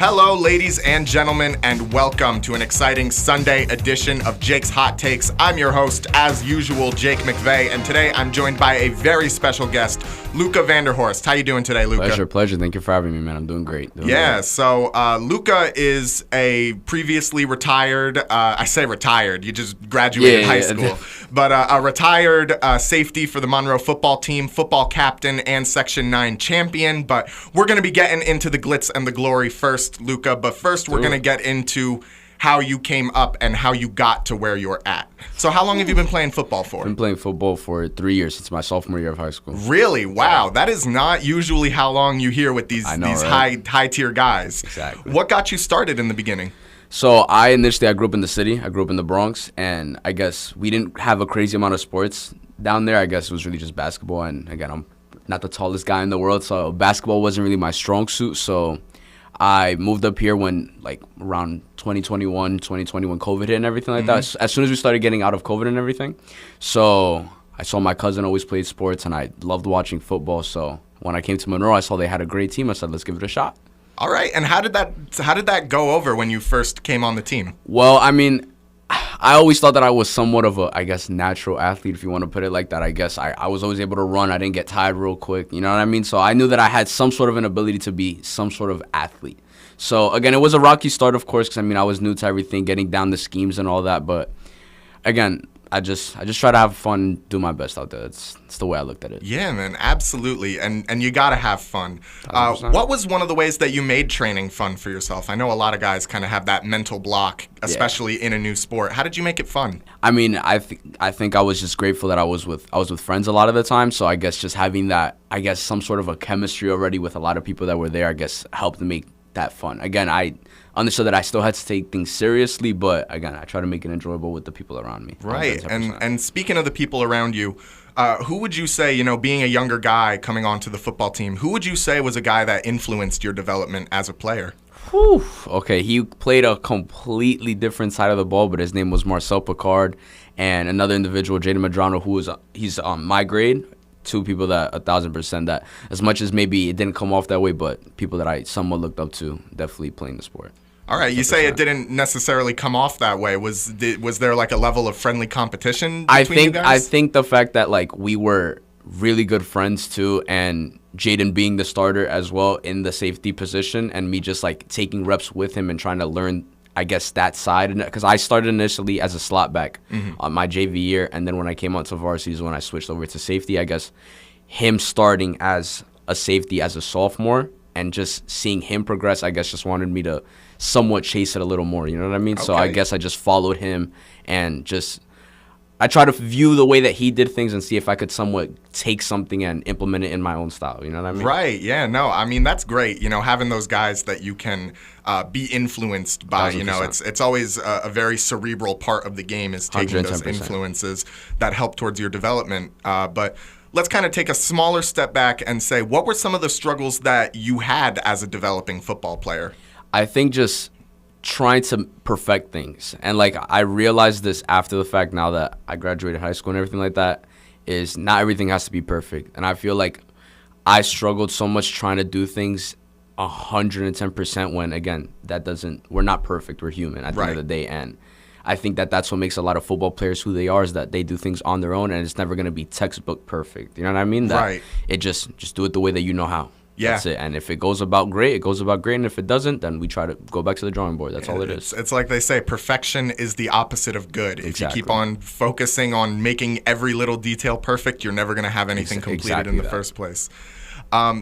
Hello, ladies and gentlemen, and welcome to an exciting Sunday edition of Jake's Hot Takes. I'm your host, as usual, Jake McVey, and today I'm joined by a very special guest, Luca Vanderhorst. How you doing today, Luca? Pleasure. Thank you for having me, man. I'm doing great. So Luca is a previously retired, I say retired, you just graduated high school, but a retired safety for the Monroe football team, football captain, and Section 9 champion. But we're going to be getting into the glitz and the glory first, Luca. But first, we're going to get into how you came up and how you got to where you're at. So how long have you been playing football for? I've been playing football for 3 years, since my sophomore year of high school. Really? Wow. That is not usually how long you hear with these right? high tier guys. Exactly. What got you started in the beginning? So I grew up in the city. I grew up in the Bronx, and I guess we didn't have a crazy amount of sports down there. I guess it was really just basketball, and again, I'm not the tallest guy in the world, so basketball wasn't really my strong suit. So I moved up here when, around 2021, COVID hit and everything like that. As soon as we started getting out of COVID and everything. So I saw my cousin always played sports, and I loved watching football. So when I came to Monroe, I saw they had a great team. I said, let's give it a shot. All right. And how did that go over when you first came on the team? Well, I mean, I always thought that I was somewhat of a, natural athlete, if you want to put it like that. I guess I was always able to run. I didn't get tired real quick. You know what I mean? So I knew that I had some sort of an ability to be some sort of athlete. So, again, it was a rocky start, of course, because, I was new to everything, getting down the schemes and all that. But, again, I just try to have fun, do my best out there. It's the way I looked at it. Yeah, man, absolutely. And you got to have fun. What was one of the ways that you made training fun for yourself? I know a lot of guys kind of have that mental block, especially in a new sport. How did you make it fun? I think I was just grateful that I was with friends a lot of the time. So I guess just having that, some sort of a chemistry already with a lot of people that were there, I guess helped make that fun. Again, I understood that I still had to take things seriously, but again, I try to make it enjoyable with the people around me. Right. And speaking of the people around you, who would you say, being a younger guy coming onto the football team, who would you say was a guy that influenced your development as a player? Whew. Okay, he played a completely different side of the ball, but his name was Marcel Picard, and another individual, Jaden Medrano, he's on my grade. Two people that 1,000% that, as much as maybe it didn't come off that way, but people that I somewhat looked up to, definitely playing the sport. All right, 100%. You say it didn't necessarily come off that way. Was there like a level of friendly competition between you guys? I think the fact that we were really good friends too, and Jaden being the starter as well in the safety position, and me just taking reps with him and trying to learn, that side, because I started initially as a slot back on my JV year, and then when I came out to varsity is when I switched over to safety. I guess him starting as a safety as a sophomore and just seeing him progress, I guess just wanted me to somewhat chase it a little more, you know what I mean? Okay. So I guess I just followed him and I try to view the way that he did things and see if I could somewhat take something and implement it in my own style. You know what I mean? Right. Yeah. No, that's great. Having those guys that you can be influenced by, 100%. It's always a very cerebral part of the game is taking 110%. Those influences that help towards your development. But let's kind of take a smaller step back and say, what were some of the struggles that you had as a developing football player? I think just trying to perfect things, and I realized this after the fact now that I graduated high school and everything like that, is not everything has to be perfect. And I feel like I struggled so much trying to do things 110% when, again, we're not perfect, we're human at the end of the day. And I think that's what makes a lot of football players who they are, is that they do things on their own, and it's never going to be textbook perfect. You know what I mean? It just do it the way that you know how. Yeah. That's it. And if it goes about great, it goes about great. And if it doesn't, then we try to go back to the drawing board. That's all it is. It's like they say, perfection is the opposite of good. Exactly. If you keep on focusing on making every little detail perfect, you're never going to have anything completed in the first place.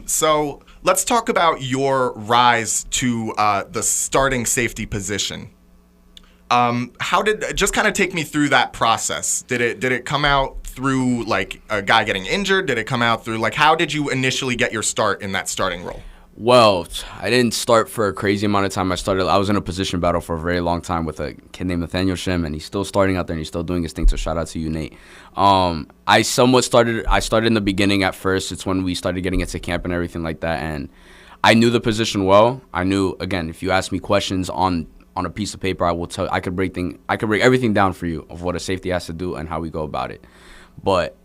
So let's talk about your rise to the starting safety position. Just kind of take me through that process. Did it come out through a guy getting injured? Did it come out through how did you initially get your start in that starting role? Well, I didn't start for a crazy amount of time. I was in a position battle for a very long time with a kid named Nathaniel Shim, and he's still starting out there and he's still doing his thing. So shout out to you, Nate. I started in the beginning at first. It's when we started getting into camp and everything like that, and I knew the position well. I knew, again, if you ask me questions on a piece of paper, I could break everything down for you of what a safety has to do and how we go about it. But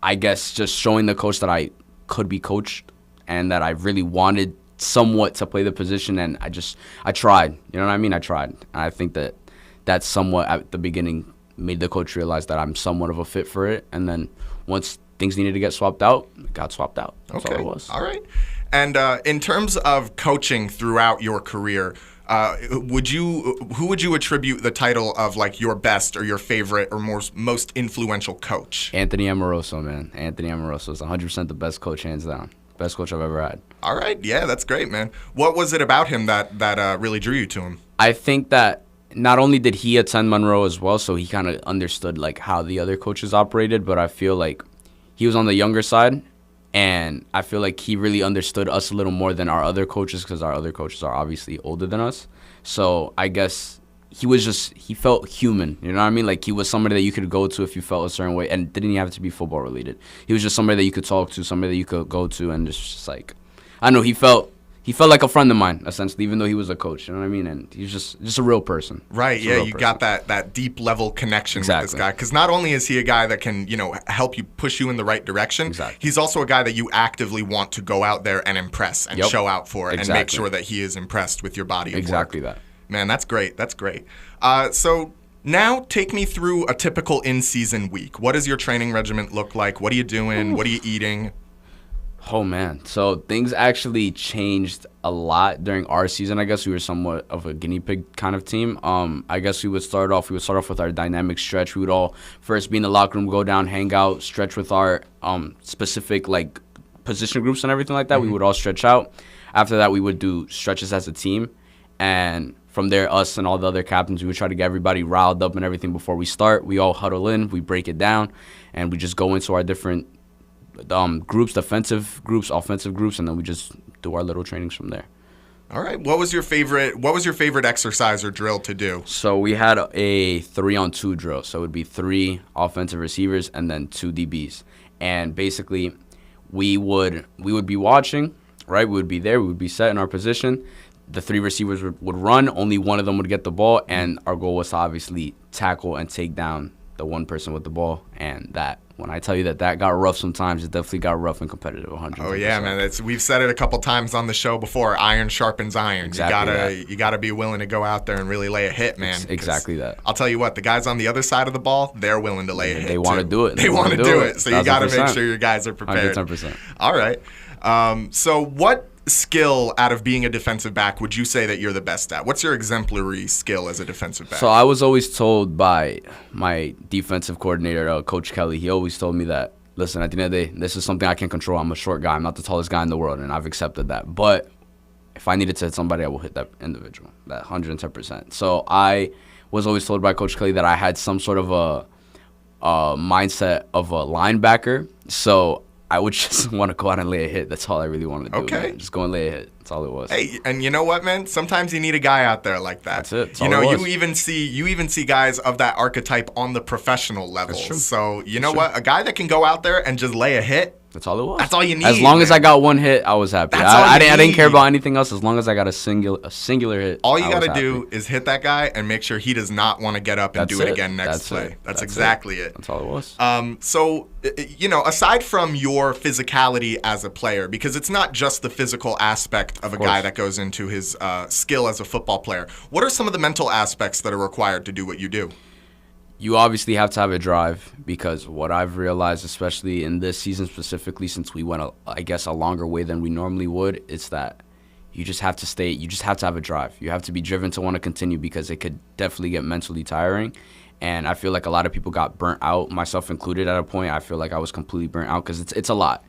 I guess just showing the coach that I could be coached and that I really wanted somewhat to play the position, and I tried. You know what I mean? I tried. And I think that somewhat at the beginning made the coach realize that I'm somewhat of a fit for it. And then once things needed to get swapped out, it got swapped out. That's all it was. All right. And in terms of coaching throughout your career, who would you attribute the title of like your best or your favorite or most influential coach? Anthony Amoroso, man. Anthony Amoroso is 100% the best coach, hands down. Best coach I've ever had. All right. Yeah, that's great, man. What was it about him that really drew you to him? I think that not only did he attend Monroe as well, so he kind of understood like how the other coaches operated, but I feel like he was on the younger side, and I feel like he really understood us a little more than our other coaches, because our other coaches are obviously older than us. So I guess he felt human, you know what I mean? Like he was somebody that you could go to if you felt a certain way, and didn't even have to be football related. He was just somebody that you could talk to, somebody that you could go to, and just like, I don't know, he felt like a friend of mine, essentially, even though he was a coach, you know what I mean? And he's just a real person. Right, yeah, you got that deep level connection with this guy. Because not only is he a guy that can, help you push you in the right direction, he's also a guy that you actively want to go out there and impress and show out for and make sure that he is impressed with your body of work. That. Man, that's great. That's great. So now take me through a typical in-season week. What does your training regimen look like? What are you doing? What are you eating? Oh, man. So things actually changed a lot during our season. I guess we were somewhat of a guinea pig kind of team. I guess we would start off with our dynamic stretch. We would all first be in the locker room, go down, hang out, stretch with our specific like position groups and everything like that. We would all stretch out. After that, we would do stretches as a team. And from there, us and all the other captains, we would try to get everybody riled up and everything before we start. We all huddle in, we break it down, and we just go into our different groups, defensive groups, offensive groups, and then we just do our little trainings from there. All right. What was your favorite exercise or drill to do? So we had a 3-on-2 drill. So it would be 3 offensive receivers and then 2 DBs. And basically, we would be watching, right? We would be there. We would be set in our position. The 3 receivers would run. Only one of them would get the ball, and our goal was to obviously tackle and take down the one person with the ball. And that, when I tell you that got rough sometimes, it definitely got rough and competitive. 100%. Oh yeah, man! We've said it a couple times on the show before. Iron sharpens iron. Exactly. You gotta be willing to go out there and really lay a hit, man. Exactly that. I'll tell you what, the guys on the other side of the ball, they're willing to lay a hit. They want to do it. They want to do it. So you gotta make sure your guys are prepared. 110%. All right. So what skill out of being a defensive back would you say that you're the best at? What's your exemplary skill as a defensive back? So I was always told by my defensive coordinator, Coach Kelly, he always told me that, listen, at the end of the day, this is something I can control. I'm a short guy. I'm not the tallest guy in the world, and I've accepted that. But if I needed to hit somebody, I will hit that individual, that 110%. So I was always told by Coach Kelly that I had some sort of a mindset of a linebacker. So I would just want to go out and lay a hit. That's all I really wanted to do. Okay. Man. Just go and lay a hit. That's all it was. Hey, and you know what, man? Sometimes you need a guy out there like that. That's it. That's all it was. you even see guys of that archetype on the professional level. That's true. So you know what? A guy that can go out there and just lay a hit. That's all it was. That's all you need. As long as I got one hit, I was happy. I didn't care about anything else. As long as I got a singular hit, all you got to do is hit that guy and make sure he does not want to get up and do it again next play. That's exactly it. That's all it was. So, aside from your physicality as a player, because it's not just the physical aspect of a guy that goes into his skill as a football player, what are some of the mental aspects that are required to do what you do? You obviously have to have a drive, because what I've realized, especially in this season specifically, since we went, a longer way than we normally would, it's that you just have to have a drive. You have to be driven to want to continue, because it could definitely get mentally tiring. And I feel like a lot of people got burnt out, myself included at a point. I feel like I was completely burnt out because it's a lot.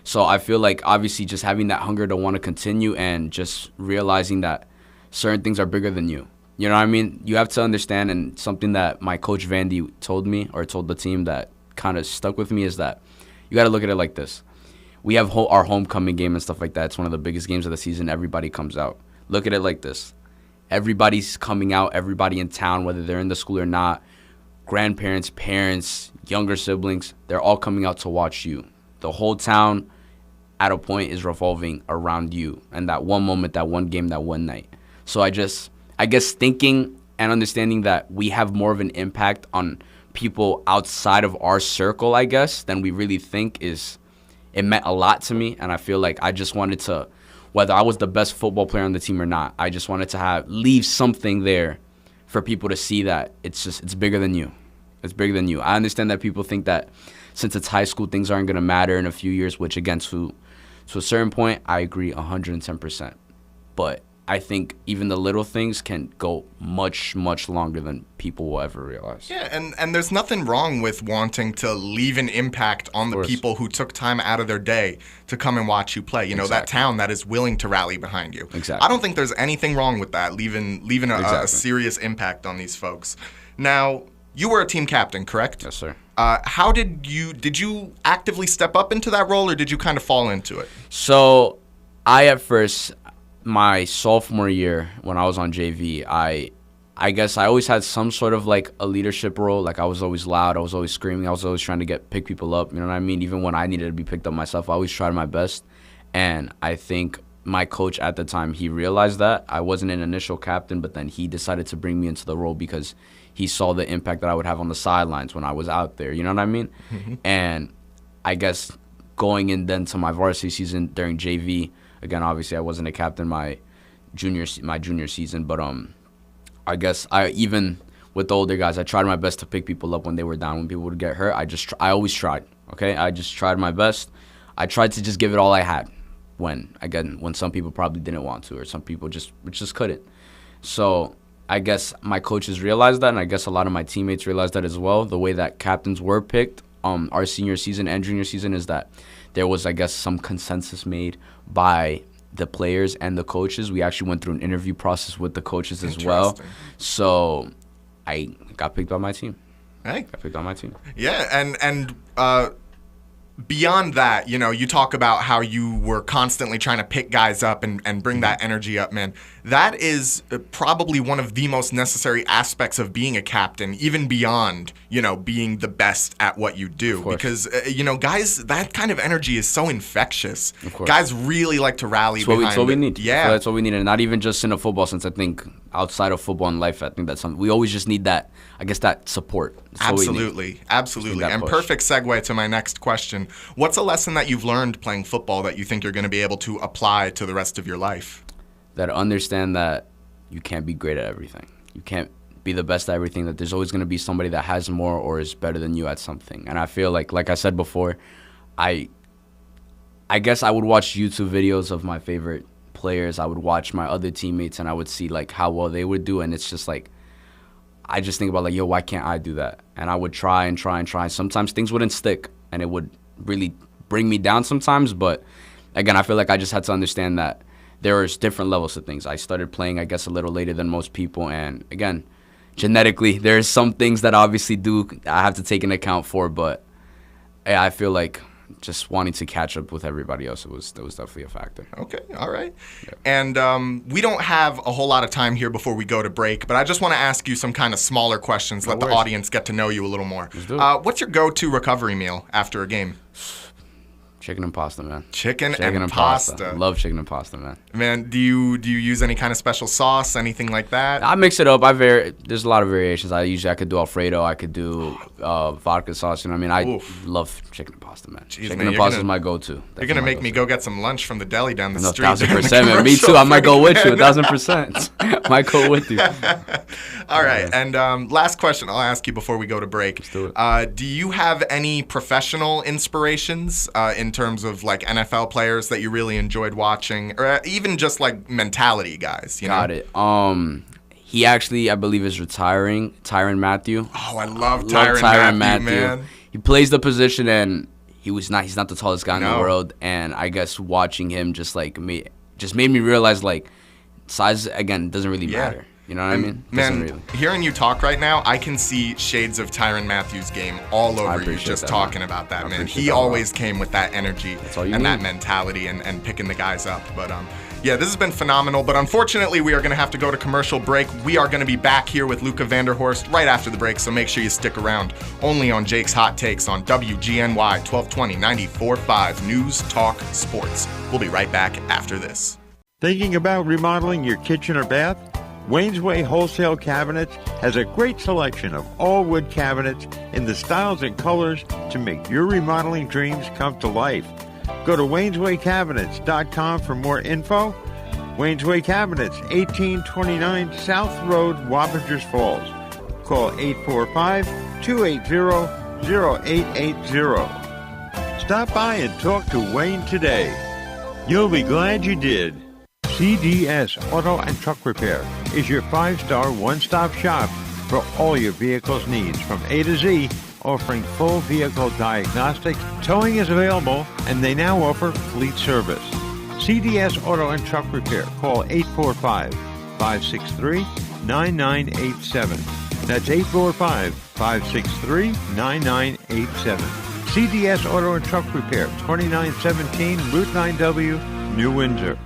So I feel like obviously just having that hunger to want to continue and just realizing that certain things are bigger than you. You know what I mean? You have to understand, and something that my coach Vandy told me, or told the team, that kind of stuck with me, is that you got to look at it like this. We have our homecoming game and stuff like that. It's one of the biggest games of the season. Everybody comes out. Look at it like this. Everybody's coming out, everybody in town, whether they're in the school or not, grandparents, parents, younger siblings, they're all coming out to watch you. The whole town at a point is revolving around you and that one moment, that one game, that one night. So I guess thinking and understanding that we have more of an impact on people outside of our circle, than we really think, it meant a lot to me. And I feel like I just wanted to whether I was the best football player on the team or not. I just wanted to leave something there for people to see that it's bigger than you. It's bigger than you. I understand that people think that since it's high school, things aren't going to matter in a few years, which, again, to a certain point, I agree 110%. But I think even the little things can go much, much longer than people will ever realize. Yeah, and there's nothing wrong with wanting to leave an impact on the people who took time out of their day to come and watch you play. You know, that town that is willing to rally behind you. Exactly. I don't think there's anything wrong with that, leaving a serious impact on these folks. Now, you were a team captain, correct? Yes, sir. How did you actively step up into that role, or did you kind of fall into it? So, at first, my sophomore year when I was on JV, I guess I always had some sort of like a leadership role. Like I was always loud, I was always screaming, I was always trying to pick people up. You know what I mean? Even when I needed to be picked up myself, I always tried my best. And I think my coach at the time, he realized that I wasn't an initial captain, but then he decided to bring me into the role because he saw the impact that I would have on the sidelines when I was out there. You know what I mean? Mm-hmm. And I guess going in then to my varsity season during JV, again, obviously I wasn't a captain my junior season, but I guess even with the older guys, I tried my best to pick people up when they were down, when people would get hurt. I always tried. Okay, I just tried my best. I tried to just give it all I had. When some people probably didn't want to, or some people just couldn't. So I guess my coaches realized that, and I guess a lot of my teammates realized that as well. The way that captains were picked, our senior season and junior season, is that there was, I guess, some consensus made by the players and the coaches. We actually went through an interview process with the coaches as well. So I got picked on my team. Hey. Got picked on my team. Yeah, and beyond that, you know, you talk about how you were constantly trying to pick guys up and bring that energy up, man. That is probably one of the most necessary aspects of being a captain, even beyond, you know, being the best at what you do. Because, you know, guys, that kind of energy is so infectious. Of course. Guys really like to rally behind it. That's what we need. Yeah. That's what we need. And not even just in a football sense. I think outside of football and life, I think that's something. We always just need that, I guess, that support. That's Absolutely. Absolutely. And perfect segue to my next question. What's a lesson that you've learned playing football that you think you're going to be able to apply to the rest of your life? That understand that you can't be great at everything. You can't be the best at everything, that there's always going to be somebody that has more or is better than you at something. And I feel like I said before, I guess I would watch YouTube videos of my favorite players. I would watch my other teammates, and I would see like how well they would do. And it's just like, I just think about like, yo, why can't I do that? And I would try and try and try. Sometimes things wouldn't stick, and it would really bring me down sometimes. But again, I feel like I just had to understand that there's different levels of things. I started playing, I guess, a little later than most people. And again, genetically, there's some things that obviously I have to take into account for. But yeah, I feel like just wanting to catch up with everybody else, that was definitely a factor. Okay, all right. Yeah. And we don't have a whole lot of time here before we go to break, but I just want to ask you some kind of smaller questions, let the audience get to know you a little more. Let's do it. What's your go-to recovery meal after a game? Chicken and pasta, man. Chicken and pasta. Love chicken and pasta, man. Man, do you use any kind of special sauce, anything like that? I mix it up. There's a lot of variations. I could do Alfredo. I could do vodka sauce. You know what I mean? I love chicken and pasta, man. Jeez, chicken and pasta is my go-to. You're going to make me go get some lunch from the deli down the street. 1,000%, man. Me too. I might go with you. 1,000%. Might go with you. All right. And last question I'll ask you before we go to break. Let's do it. Do you have any professional inspirations in terms of like NFL players that you really enjoyed watching, or even just like mentality guys? Got it. He actually, I believe, is retiring. Tyrann Mathieu. Oh, I love Tyrann Mathieu, man. He plays the position, and he's not the tallest guy in the world. And I guess watching him just made me realize like size again doesn't really matter. You know what I mean? Man, hearing you talk right now, I can see shades of Tyrann Mathieu's game all over you just talking about that, man. He always came with that energy and that mentality and picking the guys up. But yeah, this has been phenomenal. But unfortunately, we are going to have to go to commercial break. We are going to be back here with Luca Vanderhorst right after the break, so make sure you stick around. Only on Jake's Hot Takes on WGNY 1220 94.5 News Talk Sports. We'll be right back after this. Thinking about remodeling your kitchen or bath? Wayne's Way Wholesale Cabinets has a great selection of all wood cabinets in the styles and colors to make your remodeling dreams come to life. Go to WaynesWayCabinets.com for more info. Wayne's Way Cabinets, 1829 South Road, Wappingers Falls. Call 845-280-0880. Stop by and talk to Wayne today. You'll be glad you did. CDS Auto and Truck Repair is your 5-star one-stop shop for all your vehicle's needs from A to Z, offering full vehicle diagnostics. Towing is available, and they now offer fleet service. CDS Auto and Truck Repair. Call 845-563-9987. That's 845-563-9987. CDS Auto and Truck Repair, 2917 Route 9W, New Windsor.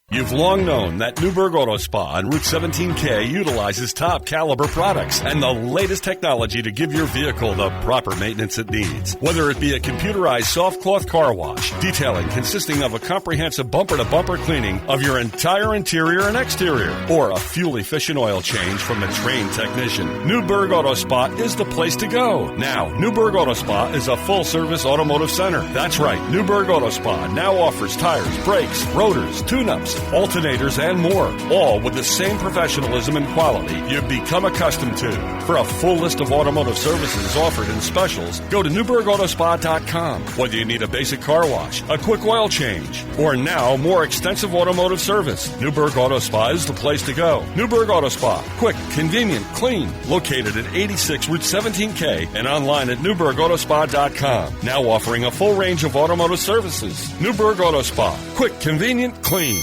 You've long known that Newburgh Auto Spa on Route 17K utilizes top caliber products and the latest technology to give your vehicle the proper maintenance it needs. Whether it be a computerized soft cloth car wash, detailing consisting of a comprehensive bumper-to-bumper cleaning of your entire interior and exterior, or a fuel-efficient oil change from a trained technician, Newburgh Auto Spa is the place to go. Now, Newburgh Auto Spa is a full-service automotive center. That's right, Newburgh Auto Spa now offers tires, brakes, rotors, tune-ups, alternators, and more, all with the same professionalism and quality you've become accustomed to. For a full list of automotive services offered in specials, go to NewburghAutospa.com. Whether you need a basic car wash, a quick oil change, or now more extensive automotive service, Newburgh Auto Spa is the place to go. Newburgh Auto Spa, quick, convenient, clean, located at 86 Route 17K and online at NewburghAutospa.com. Now offering a full range of automotive services. Newburgh Auto Spa, quick, convenient, clean.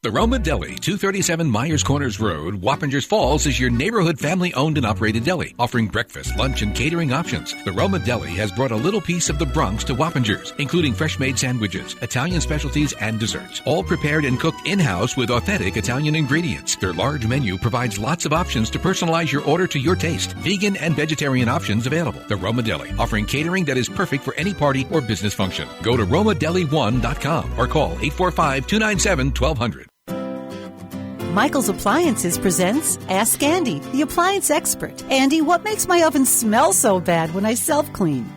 The Roma Deli, 237 Myers Corners Road, Wappingers Falls, is your neighborhood family-owned and operated deli, offering breakfast, lunch, and catering options. The Roma Deli has brought a little piece of the Bronx to Wappingers, including fresh-made sandwiches, Italian specialties, and desserts, all prepared and cooked in-house with authentic Italian ingredients. Their large menu provides lots of options to personalize your order to your taste. Vegan and vegetarian options available. The Roma Deli, offering catering that is perfect for any party or business function. Go to RomaDeli1.com or call 845-297-1200. Michael's Appliances presents Ask Andy, the appliance expert. Andy, what makes my oven smell so bad when I self-clean?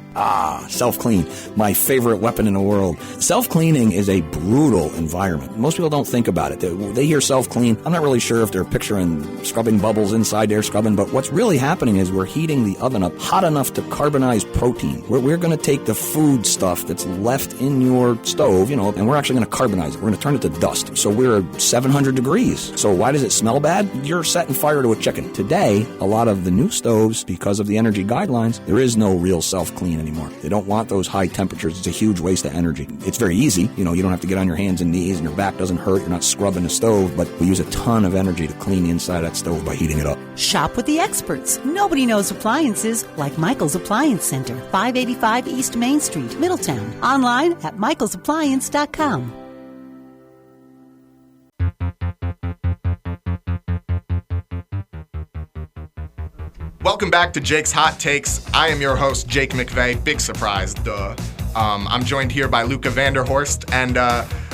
Self-clean, my favorite weapon in the world. Self-cleaning is a brutal environment. Most people don't think about it. They hear self-clean. I'm not really sure if they're picturing scrubbing bubbles inside there, scrubbing, but what's really happening is we're heating the oven up hot enough to carbonize protein. We're going to take the food stuff that's left in your stove, and we're actually going to carbonize it. We're going to turn it to dust. So we're at 700 degrees. So why does it smell bad? You're setting fire to a chicken. Today, a lot of the new stoves, because of the energy guidelines, there is no real self-clean anymore. They don't want those high temperatures. It's a huge waste of energy. It's very easy. You don't have to get on your hands and knees and your back doesn't hurt. You're not scrubbing the stove, but we use a ton of energy to clean the inside of that stove by heating it up. Shop with the experts. Nobody knows appliances like Michael's Appliance Center, 585 East Main Street, Middletown. Online at michaelsappliance.com. Welcome back to Jake's Hot Takes. I am your host, Jake McVey. Big surprise, duh. I'm joined here by Luca Vanderhorst. And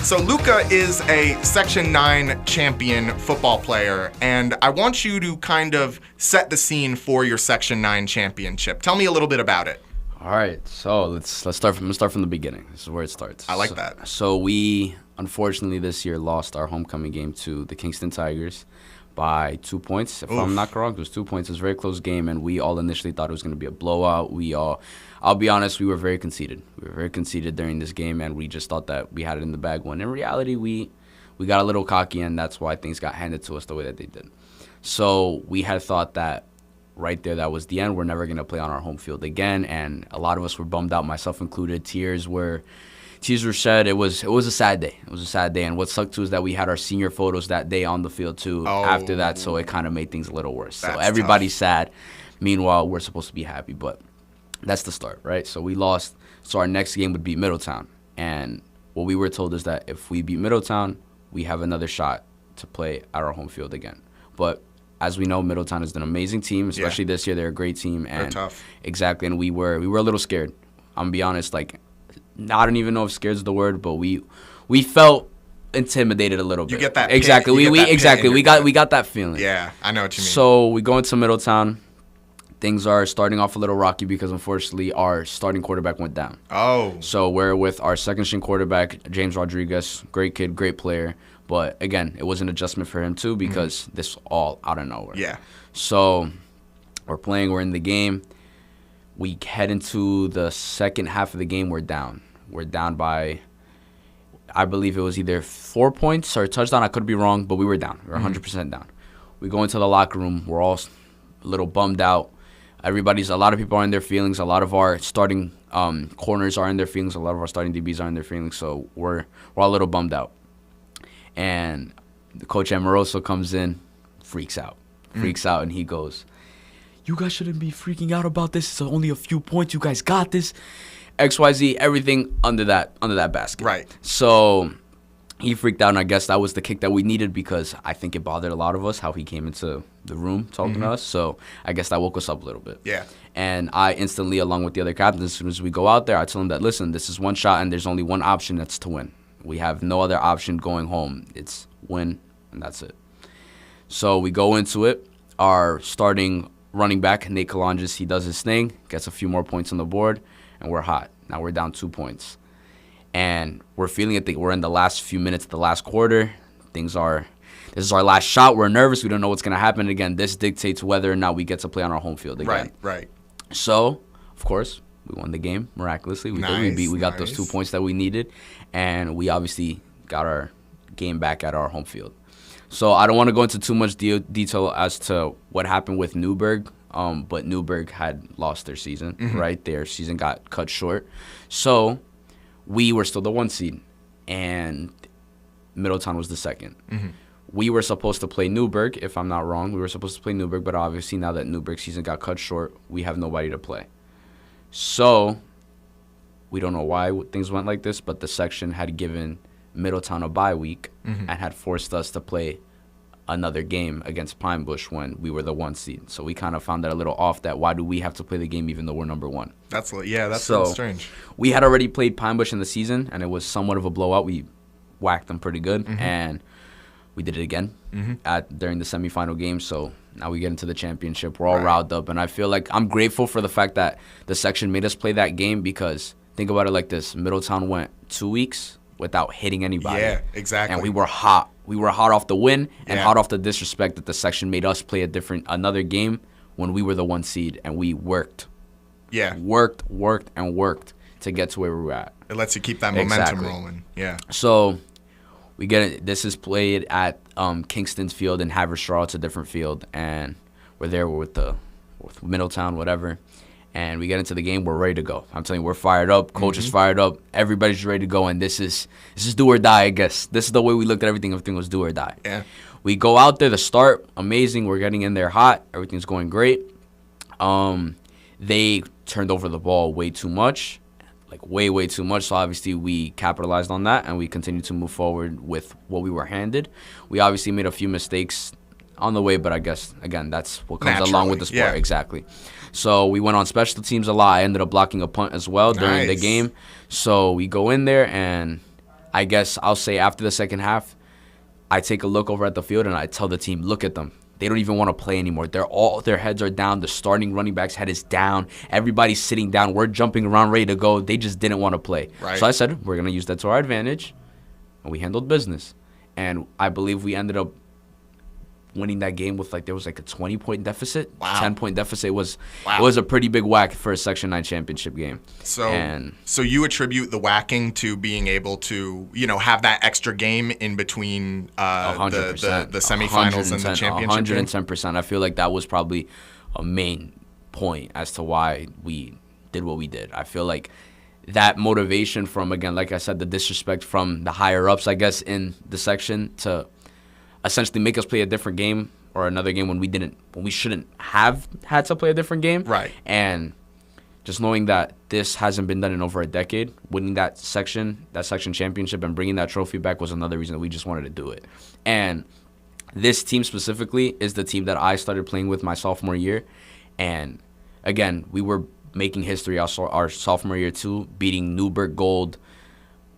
so Luca is a Section 9 champion football player. And I want you to kind of set the scene for your Section 9 championship. Tell me a little bit about it. All right, so let's start from the beginning. This is where it starts. I like that. So we, unfortunately, this year lost our homecoming game to the Kingston Tigers by 2 points. If I'm not wrong, it was 2 points. It was a very close game, and we all initially thought it was going to be a blowout. I'll be honest, we were very conceited. We were very conceited during this game, and we just thought that we had it in the bag. When in reality, we got a little cocky, and that's why things got handed to us the way that they did. So we had thought that right there, that was the end. We're never going to play on our home field again, and a lot of us were bummed out, myself included. Tears were shed. It was a sad day. It was a sad day, and what sucked too is that we had our senior photos that day on the field too. After that, so it kind of made things a little worse. So everybody's sad. Meanwhile, we're supposed to be happy, but that's the start, right? So we lost. So our next game would be Middletown, and what we were told is that if we beat Middletown, we have another shot to play at our home field again. But as we know, Middletown is an amazing team, especially this year. They're a great team, and they're tough. Exactly, and we were a little scared. I'm gonna be honest, I don't even know if scared is the word, but we felt intimidated a little bit. You get that exactly. Pit, we got that feeling. Yeah, I know what you mean. So we go into Middletown. things are starting off a little rocky because, unfortunately, our starting quarterback went down. Oh. So we're with our second-string quarterback, James Rodriguez. Great kid, great player. But, again, it was an adjustment for him, too, because this was all out of nowhere. Yeah. So we're playing. We're in the game. We head into the second half of the game. We're down. We're down by, I believe it was either 4 points or a touchdown. I could be wrong, but we were down. We were 100% down. We go into the locker room. We're all a little bummed out. A lot of people are in their feelings. A lot of our starting corners are in their feelings. A lot of our starting DBs are in their feelings. So we're all a little bummed out. And the coach Amoroso comes in, freaks out, and he goes, "You guys shouldn't be freaking out about this. It's only a few points. You guys got this." XYZ, everything under that basket. Right. So he freaked out, and I guess that was the kick that we needed because I think it bothered a lot of us how he came into the room talking to us. So I guess that woke us up a little bit. Yeah. And I instantly, along with the other captains, as soon as we go out there, I tell them that, listen, this is one shot, and there's only one option, that's to win. We have no other option going home. It's win, and that's it. So we go into it. Our starting running back, Nate Kalanges, he does his thing, gets a few more points on the board, and we're hot. Now we're down 2 points. And we're feeling it. We're in the last few minutes of the last quarter. This is our last shot. We're nervous. We don't know what's going to happen. Again, this dictates whether or not we get to play on our home field again. Right. So, of course, we won the game miraculously. We got those 2 points that we needed, and we obviously got our game back at our home field. So I don't want to go into too much detail as to what happened with Newburgh, but Newburgh had lost their season, right? Their season got cut short. So we were still the 1 seed, and Middletown was the 2nd. We were supposed to play Newburgh, if I'm not wrong. We were supposed to play Newburgh, but obviously now that Newburgh's season got cut short, we have nobody to play. So we don't know why things went like this, but the section had given Middletown a bye week and had forced us to play another game against Pine Bush when we were the 1 seed. So we kind of found that a little off, that why do we have to play the game even though we're number 1? That's strange. We had already played Pine Bush in the season, and it was somewhat of a blowout. We whacked them pretty good, and we did it again during the semifinal game. So now we get into the championship. We're all riled up, and I feel like I'm grateful for the fact that the section made us play that game, because think about it like this. Middletown went 2 weeks without hitting anybody. Yeah, exactly. And we were hot. We were hot off the win and hot off the disrespect that the section made us play another game when we were the 1 seed, and we worked. Yeah. Worked to get to where we were at. It lets you keep that momentum rolling. Yeah. So we get it. This is played at Kingston's field in Haverstraw. It's a different field, and we're there with Middletown, whatever. And we get into the game. We're ready to go. I'm telling you, we're fired up. Coach is fired up. Everybody's ready to go. And this is do or die, I guess. This is the way we looked at everything. Everything was do or die. Yeah. We go out there. The start, amazing. We're getting in there hot. Everything's going great. They turned over the ball way too much, like way too much. So obviously we capitalized on that, and we continued to move forward with what we were handed. We obviously made a few mistakes on the way, but I guess, again, that's what comes along with the sport. Yeah. Exactly. So we went on special teams a lot. I ended up blocking a punt as well during the game. So we go in there, and I guess I'll say after the second half, I take a look over at the field, and I tell the team, look at them. They don't even want to play anymore. Their heads are down. The starting running back's head is down. Everybody's sitting down. We're jumping around, ready to go. They just didn't want to play. Right. So I said, we're going to use that to our advantage, and we handled business. And I believe we ended up winning that game with there was a 20-point deficit, 10-point deficit. It was a pretty big whack for a Section 9 championship game. So you attribute the whacking to being able to have that extra game in between the semifinals and the championship game? 110%. I feel like that was probably a main point as to why we did what we did. I feel like that motivation from, again, like I said, the disrespect from the higher ups, I guess, in the section to essentially make us play a different game or another game when we shouldn't have had to play a different game. Right. And just knowing that this hasn't been done in over a decade, winning that section championship and bringing that trophy back was another reason that we just wanted to do it. And this team specifically is the team that I started playing with my sophomore year. And again, we were making history our sophomore year too, beating Newburgh Gold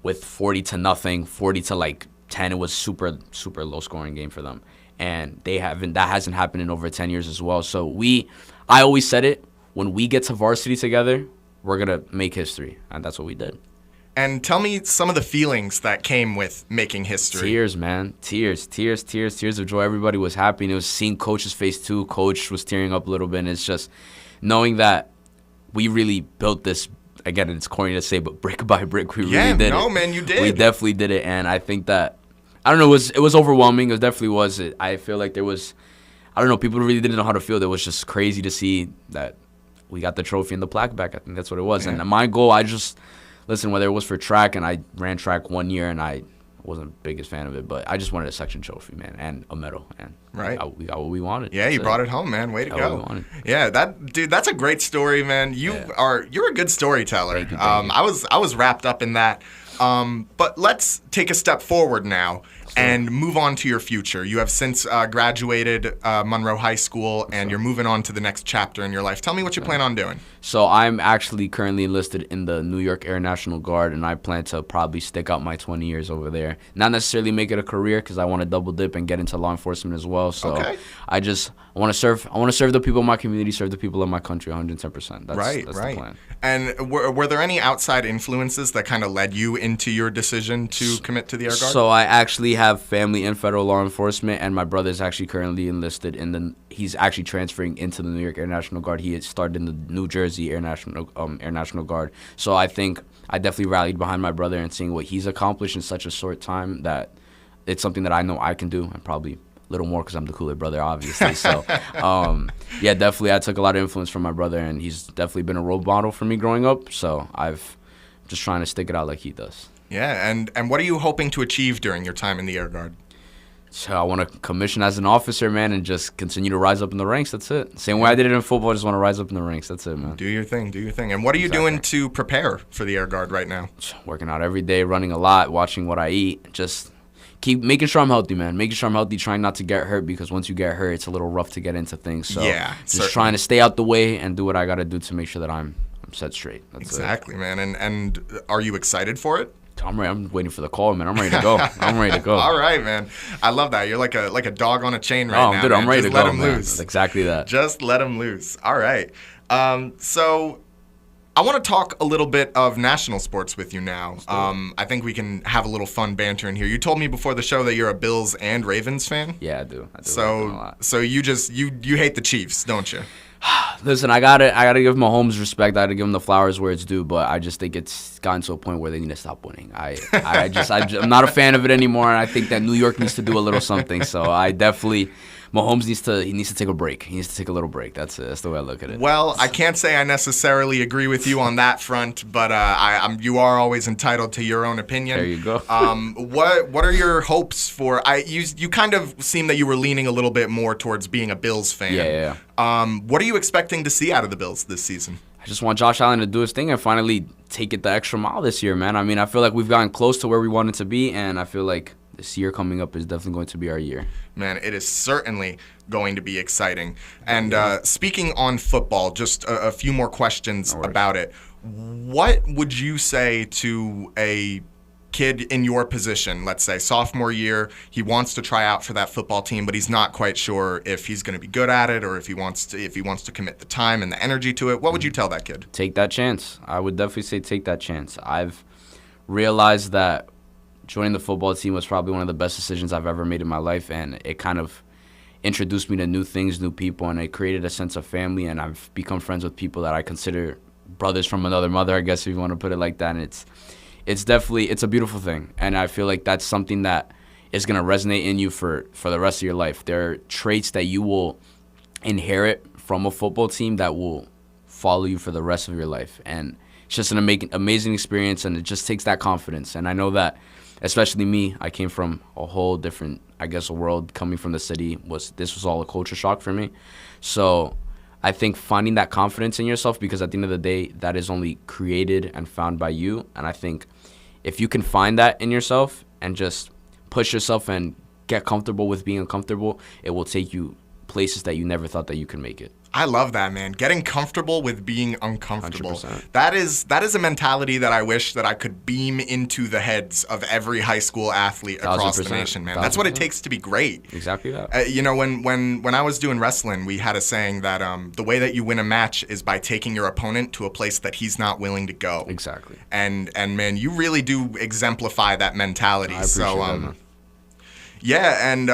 with 40-0, 40-10. It was super low scoring game for them. and that hasn't happened in over 10 years as well. So I always said it, when we get to varsity together, we're going to make history, and that's what we did. And tell me some of the feelings that came with making history. Tears, man. Tears of joy. Everybody was happy, and it was seeing Coach's face too. Coach was tearing up a little bit, and it's just knowing that we really built this. Again, it's corny to say, but brick by brick, we really did it. No, man, you did. We definitely did it, and I think that, I don't know, it was overwhelming. It definitely was. I feel like there was, I don't know, people really didn't know how to feel. It was just crazy to see that we got the trophy and the plaque back. I think that's what it was. Yeah. And my goal, listen, whether it was for track, and I ran track 1 year, and I wasn't the biggest fan of it, but I just wanted a section trophy, man, and a medal, and right, we got what we wanted. Yeah, you brought it home, man. Way to go. Yeah, that's a great story, man. You're a good storyteller. Thank you. I was wrapped up in that. But let's take a step forward now and move on to your future. You have since graduated Monroe High School, and you're moving on to the next chapter in your life. Tell me what you plan on doing. So I'm actually currently enlisted in the New York Air National Guard, and I plan to probably stick out my 20 years over there. Not necessarily make it a career, because I want to double dip and get into law enforcement as well. So I want to serve the people of my community, serve the people of my country 110%. That's the plan. And were there any outside influences that kind of led you into your decision to commit to the Air Guard? So I actually have family in federal law enforcement, and my brother is actually currently enlisted he's actually transferring into the New York Air National Guard. He had started in the New Jersey Air National Guard. So I think I definitely rallied behind my brother, and seeing what he's accomplished in such a short time, that it's something that I know I can do, and probably a little more because I'm the cooler brother, obviously. So, yeah, definitely I took a lot of influence from my brother, and he's definitely been a role model for me growing up. So I've just trying to stick it out like he does. Yeah, and what are you hoping to achieve during your time in the Air Guard? So I want to commission as an officer, man, and just continue to rise up in the ranks. That's it. Same way I did it in football. I just want to rise up in the ranks. That's it, man. Do your thing. And what are you doing to prepare for the Air Guard right now? Working out every day, running a lot, watching what I eat. Just keep making sure I'm healthy, man. Making sure I'm healthy, trying not to get hurt, because once you get hurt, it's a little rough to get into things. So just trying to stay out the way and do what I got to do to make sure that I'm set straight. That's exactly, man. And are you excited for it? I'm ready. I'm waiting for the call, man. I'm ready to go. All right, man. I love that. You're like a dog on a chain right now. Dude, I'm ready to go. Let him loose. Exactly that. Just let him loose. All right. So I want to talk a little bit of national sports with you now. I think we can have a little fun banter in here. You told me before the show that you're a Bills and Ravens fan. Yeah, I do. So you hate the Chiefs, don't you? Listen, I gotta give Mahomes respect. I gotta give him the flowers where it's due, but I just think it's gotten to a point where they need to stop winning. I'm not a fan of it anymore, and I think that New York needs to do a little something. So Mahomes needs to take a break. He needs to take a little break. That's it. That's the way I look at it. Well, I can't say I necessarily agree with you on that front, but you are always entitled to your own opinion. There you go. What are your hopes for? You kind of seem that you were leaning a little bit more towards being a Bills fan. Yeah. What are you expecting to see out of the Bills this season? I just want Josh Allen to do his thing and finally take it the extra mile this year, man. I mean, I feel like we've gotten close to where we wanted to be, and I feel like this year coming up is definitely going to be our year. Man, it is certainly going to be exciting. And speaking on football, just a few more questions about it. What would you say to a kid in your position, let's say sophomore year, he wants to try out for that football team, but he's not quite sure if he's going to be good at it or if he wants to commit the time and the energy to it? What would you tell that kid? Take that chance. I would definitely say take that chance. I've realized that joining the football team was probably one of the best decisions I've ever made in my life, and it kind of introduced me to new things, new people, and it created a sense of family, and I've become friends with people that I consider brothers from another mother, I guess, if you want to put it like that. And it's a beautiful thing, and I feel like that's something that is going to resonate in you for the rest of your life. There are traits that you will inherit from a football team that will follow you for the rest of your life, and it's just an amazing experience, and it just takes that confidence. And I know that, especially me, I came from a whole different, I guess, world. Coming from the city, this was all a culture shock for me. So I think finding that confidence in yourself, because at the end of the day, that is only created and found by you. And I think if you can find that in yourself and just push yourself and get comfortable with being uncomfortable, it will take you places that you never thought that you could make it. I love that, man. Getting comfortable with being uncomfortable. 100%. That is a mentality that I wish that I could beam into the heads of every high school athlete across the nation, man. That's what it takes to be great. Exactly that. You know, when I was doing wrestling, we had a saying that the way that you win a match is by taking your opponent to a place that he's not willing to go. Exactly. And man, you really do exemplify that mentality. I appreciate that, man. Yeah, and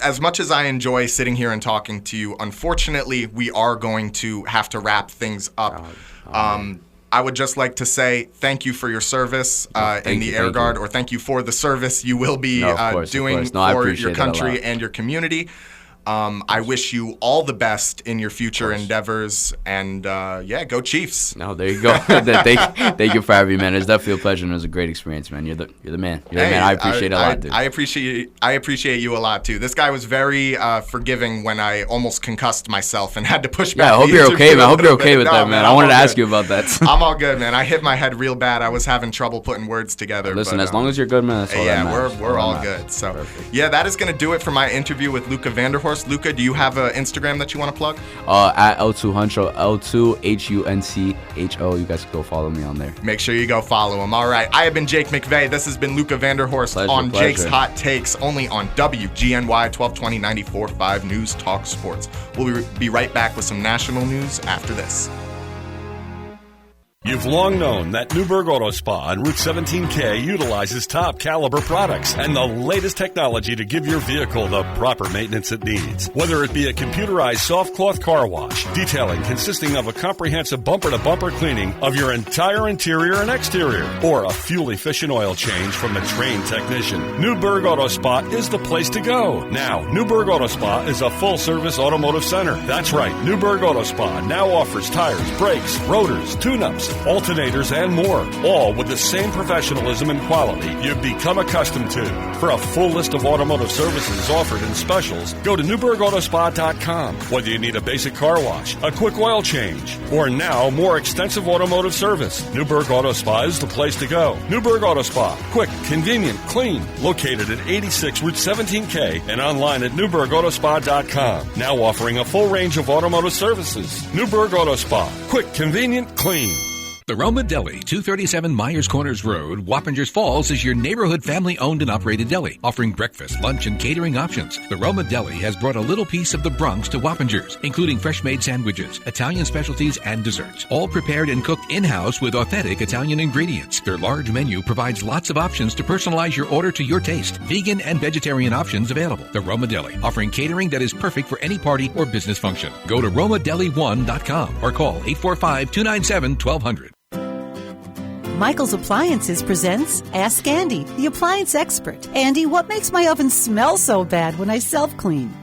as much as I enjoy sitting here and talking to you, unfortunately, we are going to have to wrap things up. I would just like to say thank you for your service in the Air Guard, or thank you for the service you will be doing for your country and your community. I wish you all the best in your future endeavors, and go Chiefs. No, there you go. Thank you for having me, man. It's definitely a pleasure, and it was a great experience, man. You're the man. You're the man. I appreciate it a lot, dude. I appreciate you a lot too. This guy was very forgiving when I almost concussed myself and had to push back. Yeah, I hope you're okay, man. I hope you're okay with that, man. I wanted to ask you about that. I'm all good, man. I hit my head real bad. I was having trouble putting words together. Listen, as long as you're good, man, that's all that matters. We're all good. So, that is going to do it for my interview with Luca Vanderhorst. Luca, do you have an Instagram that you want to plug? At L2Huncho, L2HUNCHO. You guys can go follow me on there. Make sure you go follow him. All right. I have been Jake McVey. This has been Luca Vanderhorst on Jake's Hot Takes, only on WGNY 1220 94.5 News Talk Sports. We'll be right back with some national news after this. You've long known that Newburgh Auto Spa on Route 17K utilizes top caliber products and the latest technology to give your vehicle the proper maintenance it needs. Whether it be a computerized soft cloth car wash, detailing consisting of a comprehensive bumper-to-bumper cleaning of your entire interior and exterior, or a fuel-efficient oil change from a trained technician, Newburgh Auto Spa is the place to go. Now, Newburgh Auto Spa is a full-service automotive center. That's right, Newburgh Auto Spa now offers tires, brakes, rotors, tune-ups, alternators, and more, all with the same professionalism and quality you've become accustomed to. For a full list of automotive services offered in specials, go to NewburghAutoSpa.com. Whether you need a basic car wash, a quick oil change, or now more extensive automotive service, Newburgh Auto Spa is the place to go. Newburgh Auto Spa, quick, convenient, clean, located at 86 Route 17K and online at NewburghAutoSpa.com. Now offering a full range of automotive services. Newburgh Auto Spa, quick, convenient, clean. The Roma Deli, 237 Myers Corners Road, Wappingers Falls, is your neighborhood family-owned and operated deli, offering breakfast, lunch, and catering options. The Roma Deli has brought a little piece of the Bronx to Wappingers, including fresh-made sandwiches, Italian specialties, and desserts, all prepared and cooked in-house with authentic Italian ingredients. Their large menu provides lots of options to personalize your order to your taste. Vegan and vegetarian options available. The Roma Deli, offering catering that is perfect for any party or business function. Go to RomaDeli1.com or call 845-297-1200. Michael's Appliances presents Ask Andy, the appliance expert. Andy, what makes my oven smell so bad when I self-clean?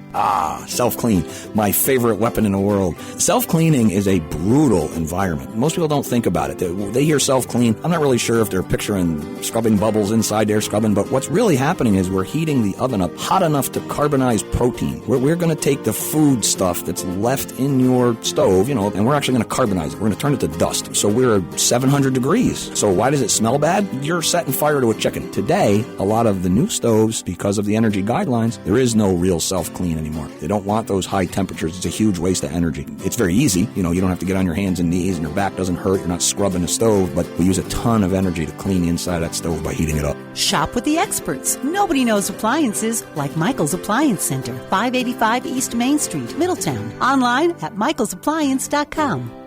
Self-clean, my favorite weapon in the world. Self-cleaning is a brutal environment. Most people don't think about it. They hear self-clean. I'm not really sure if they're picturing scrubbing bubbles inside there, but what's really happening is we're heating the oven up hot enough to carbonize protein. We're going to take the food stuff that's left in your stove, and we're actually going to carbonize it. We're going to turn it to dust. So we're at 700 degrees. So why does it smell bad? You're setting fire to a chicken. Today, a lot of the new stoves, because of the energy guidelines, there is no real self-clean anymore. They don't want those high temperatures. It's a huge waste of energy. It's very easy. You don't have to get on your hands and knees and your back doesn't hurt. You're not scrubbing the stove, but we use a ton of energy to clean the inside of that stove by heating it up. Shop with the experts. Nobody knows appliances like Michael's Appliance Center, 585 East Main Street, Middletown. Online at michaelsappliance.com.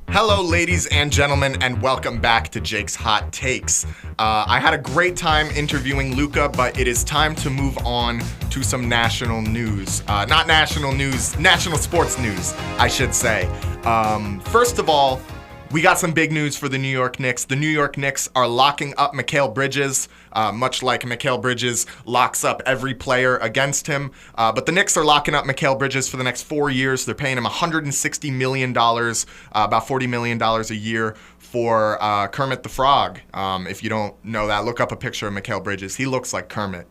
Hello, ladies and gentlemen, and welcome back to Jake's Hot Takes. I had a great time interviewing Luca, but it is time to move on to some national news. Not national news, national sports news, I should say. First of all, we got some big news for the New York Knicks. The New York Knicks are locking up Mikal Bridges, much like Mikal Bridges locks up every player against him. But the Knicks are locking up Mikal Bridges for the next 4 years. They're paying him $160 million, about $40 million a year for Kermit the Frog. If you don't know that, look up a picture of Mikal Bridges. He looks like Kermit.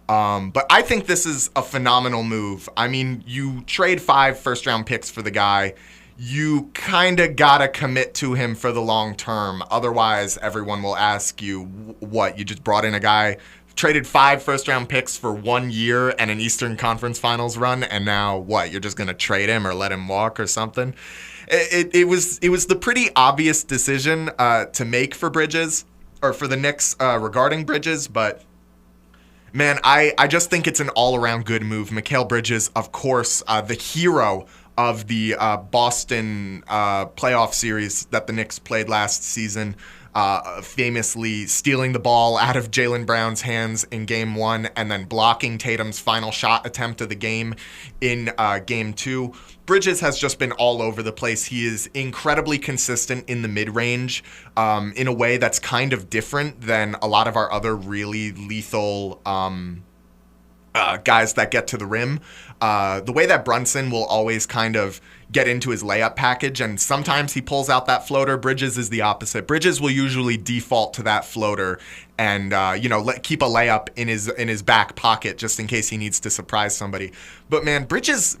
But I think this is a phenomenal move. I mean, you trade 5 first-round picks for the guy. You kind of got to commit to him for the long term. Otherwise, everyone will ask you, what, you just brought in a guy traded 5 first-round picks for 1 year and an Eastern Conference Finals run, and now what? You're just going to trade him or let him walk or something? It was the pretty obvious decision to make for Bridges, or for the Knicks regarding Bridges, but man, I just think it's an all-around good move. Mikal Bridges, of course, the hero of the Boston playoff series that the Knicks played last season, famously stealing the ball out of Jaylen Brown's hands in Game 1 and then blocking Tatum's final shot attempt of the game in Game 2. Bridges has just been all over the place. He is incredibly consistent in the mid-range in a way that's kind of different than a lot of our other really lethal guys that get to the rim. The way that Brunson will always kind of get into his layup package, and sometimes he pulls out that floater. Bridges is the opposite. Bridges will usually default to that floater and keep a layup in his back pocket just in case he needs to surprise somebody. But man, Bridges'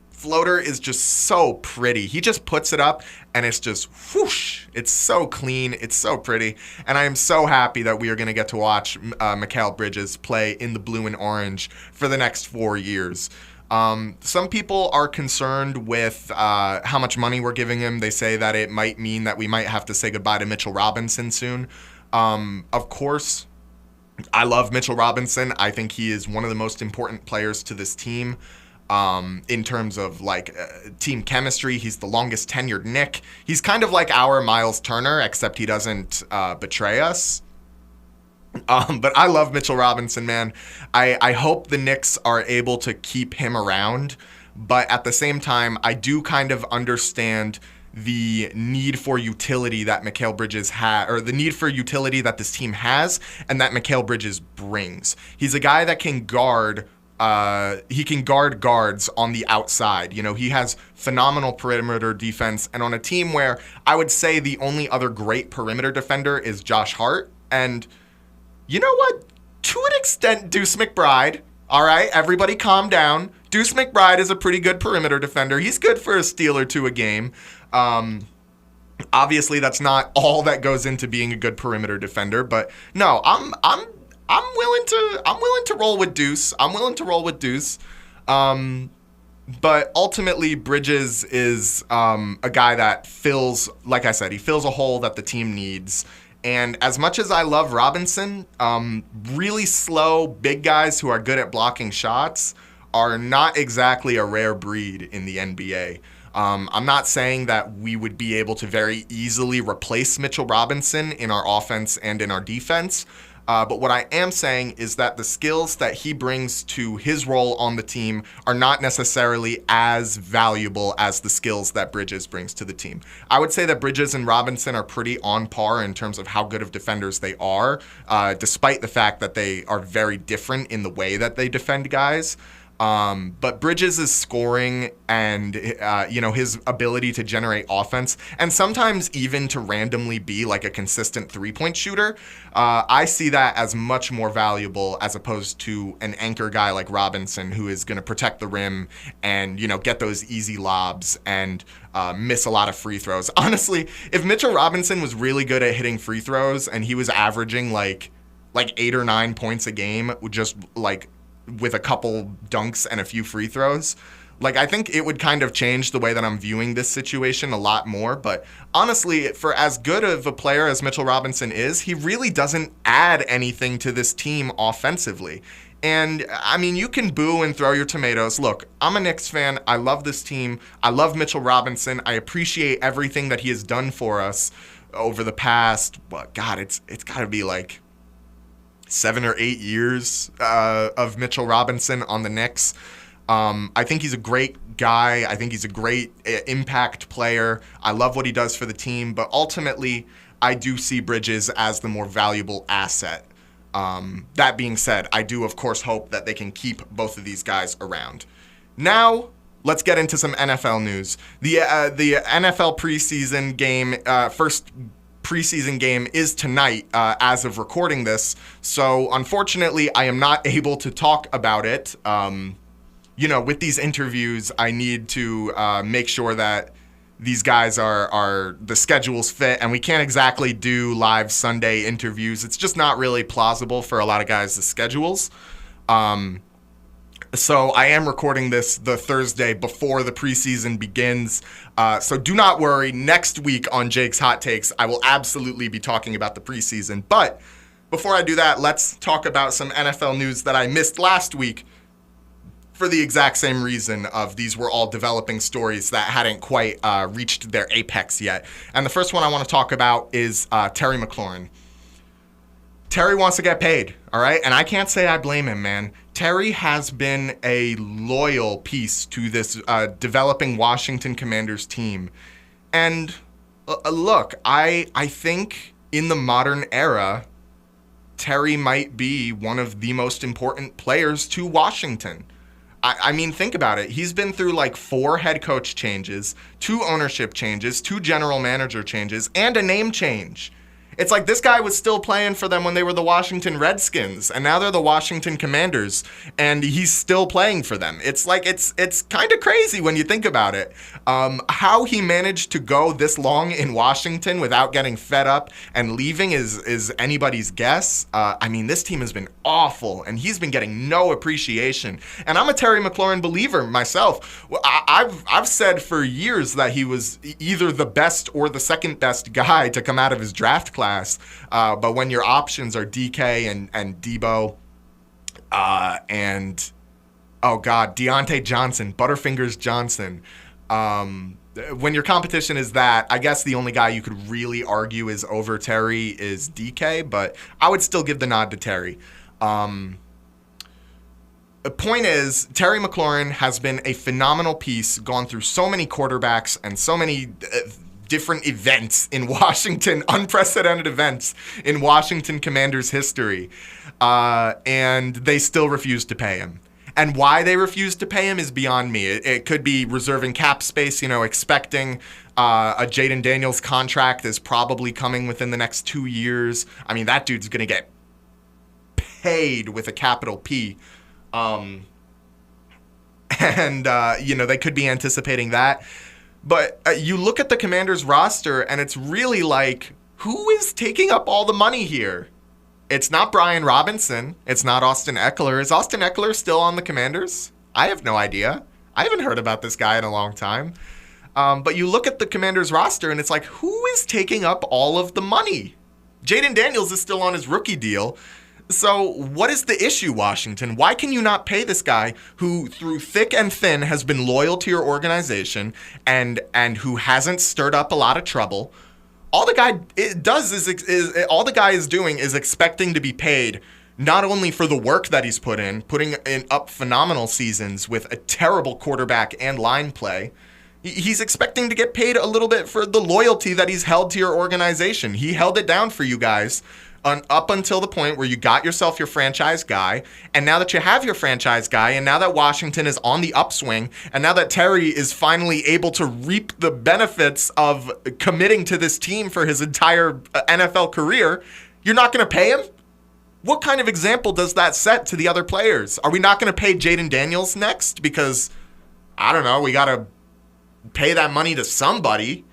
floater is just so pretty. He just puts it up and it's just whoosh. It's so clean. It's so pretty. And I am so happy that we are going to get to watch Mikal Bridges play in the blue and orange for the next 4 years. Some people are concerned with how much money we're giving him. They say that it might mean that we might have to say goodbye to Mitchell Robinson soon. Of course, I love Mitchell Robinson. I think he is one of the most important players to this team. In terms of team chemistry, he's the longest tenured Knick. He's kind of like our Miles Turner, except he doesn't betray us. But I love Mitchell Robinson, man. I hope the Knicks are able to keep him around, but at the same time, I do kind of understand the need for utility that Mikal Bridges or the need for utility that this team has, and that Mikal Bridges brings. He's a guy that can guard. He can guard guards on the outside. He has phenomenal perimeter defense, and on a team where I would say the only other great perimeter defender is Josh Hart, and you know what? To an extent, Deuce McBride. All right, everybody calm down. Deuce McBride is a pretty good perimeter defender. He's good for a steal or two a game. Obviously, that's not all that goes into being a good perimeter defender, but no, I'm willing to roll with Deuce. But ultimately, Bridges is a guy that fills, like I said, he fills a hole that the team needs. And as much as I love Robinson, really slow big guys who are good at blocking shots are not exactly a rare breed in the NBA. I'm not saying that we would be able to very easily replace Mitchell Robinson in our offense and in our defense. But what I am saying is that the skills that he brings to his role on the team are not necessarily as valuable as the skills that Bridges brings to the team. I would say that Bridges and Robinson are pretty on par in terms of how good of defenders they are, despite the fact that they are very different in the way that they defend guys. But Bridges' scoring and, his ability to generate offense, and sometimes even to randomly be like a consistent three-point shooter, I see that as much more valuable as opposed to an anchor guy like Robinson, who is going to protect the rim and, get those easy lobs and miss a lot of free throws. Honestly, if Mitchell Robinson was really good at hitting free throws and he was averaging like 8 or 9 points a game, just with a couple dunks and a few free throws, I think it would kind of change the way that I'm viewing this situation a lot more. But honestly, for as good of a player as Mitchell Robinson is, he really doesn't add anything to this team offensively. And I mean, you can boo and throw your tomatoes. Look, I'm a Knicks fan. I love this team. I love Mitchell Robinson. I appreciate everything that he has done for us over the past, it's got to be 7 or 8 years of Mitchell Robinson on the Knicks. I think he's a great guy. I think he's a great impact player. I love what he does for the team, but ultimately, I do see Bridges as the more valuable asset. That being said, I do, of course, hope that they can keep both of these guys around. Now, let's get into some NFL news. The NFL preseason game, first preseason game is tonight as of recording this. So unfortunately, I am not able to talk about it. With these interviews, I need to make sure that these guys are the schedules fit, and we can't exactly do live Sunday interviews. It's just not really plausible for a lot of guys' schedules. So I am recording this the Thursday before the preseason begins. So do not worry. Next week on Jake's Hot Takes, I will absolutely be talking about the preseason. But before I do that, let's talk about some NFL news that I missed last week for the exact same reason of these were all developing stories that hadn't quite reached their apex yet. And the first one I want to talk about is Terry McLaurin. Terry wants to get paid, all right? And I can't say I blame him, man. Terry has been a loyal piece to this developing Washington Commanders team. And look, I think in the modern era, Terry might be one of the most important players to Washington. I mean, think about it. He's been through like 4 head coach changes, 2 ownership changes, 2 general manager changes, and a name change. It's like this guy was still playing for them when they were the Washington Redskins, and now they're the Washington Commanders, and he's still playing for them. It's like it's kind of crazy when you think about it. How he managed to go this long in Washington without getting fed up and leaving is anybody's guess. I mean, this team has been awful, and he's been getting no appreciation. And I'm a Terry McLaurin believer myself. I've said for years that he was either the best or the second best guy to come out of his draft class. But when your options are DK and Debo and, oh God, Deontay Johnson, Butterfingers Johnson, when your competition is that, I guess the only guy you could really argue is over Terry is DK, but I would still give the nod to Terry. The point is, Terry McLaurin has been a phenomenal piece, gone through so many quarterbacks and so many different events in Washington, unprecedented events in Washington Commanders history, and they still refuse to pay him. And why they refuse to pay him is beyond me. It could be reserving cap space, expecting a Jaden Daniels contract is probably coming within the next 2 years. I mean, that dude's going to get paid with a capital P. They could be anticipating that. But you look at the Commanders roster, and it's really like, who is taking up all the money here? It's not Brian Robinson. It's not Austin Eckler. Is Austin Eckler still on the Commanders? I have no idea. I haven't heard about this guy in a long time. But you look at the Commanders roster, and it's like, who is taking up all of the money? Jaden Daniels is still on his rookie deal. So what is the issue, Washington? Why can you not pay this guy who, through thick and thin, has been loyal to your organization and who hasn't stirred up a lot of trouble? All the guy is doing is expecting to be paid not only for the work that he's putting up phenomenal seasons with a terrible quarterback and line play. He's expecting to get paid a little bit for the loyalty that he's held to your organization. He held it down for you guys up until the point where you got yourself your franchise guy, and now that you have your franchise guy, and now that Washington is on the upswing, and now that Terry is finally able to reap the benefits of committing to this team for his entire NFL career, you're not going to pay him? What kind of example does that set to the other players? Are we not going to pay Jaden Daniels next? Because, I don't know, we got to pay that money to somebody.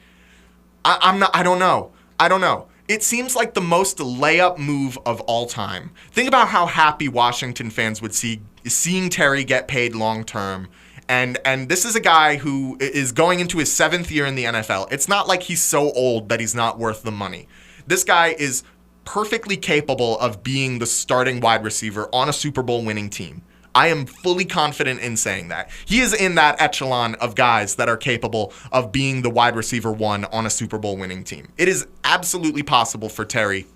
I don't know. It seems like the most layup move of all time. Think about how happy Washington fans would seeing Terry get paid long term. And this is a guy who is going into his 7th year in the NFL. It's not like he's so old that he's not worth the money. This guy is perfectly capable of being the starting wide receiver on a Super Bowl winning team. I am fully confident in saying that. He is in that echelon of guys that are capable of being the wide receiver 1 on a Super Bowl winning team. It is absolutely possible for Terry.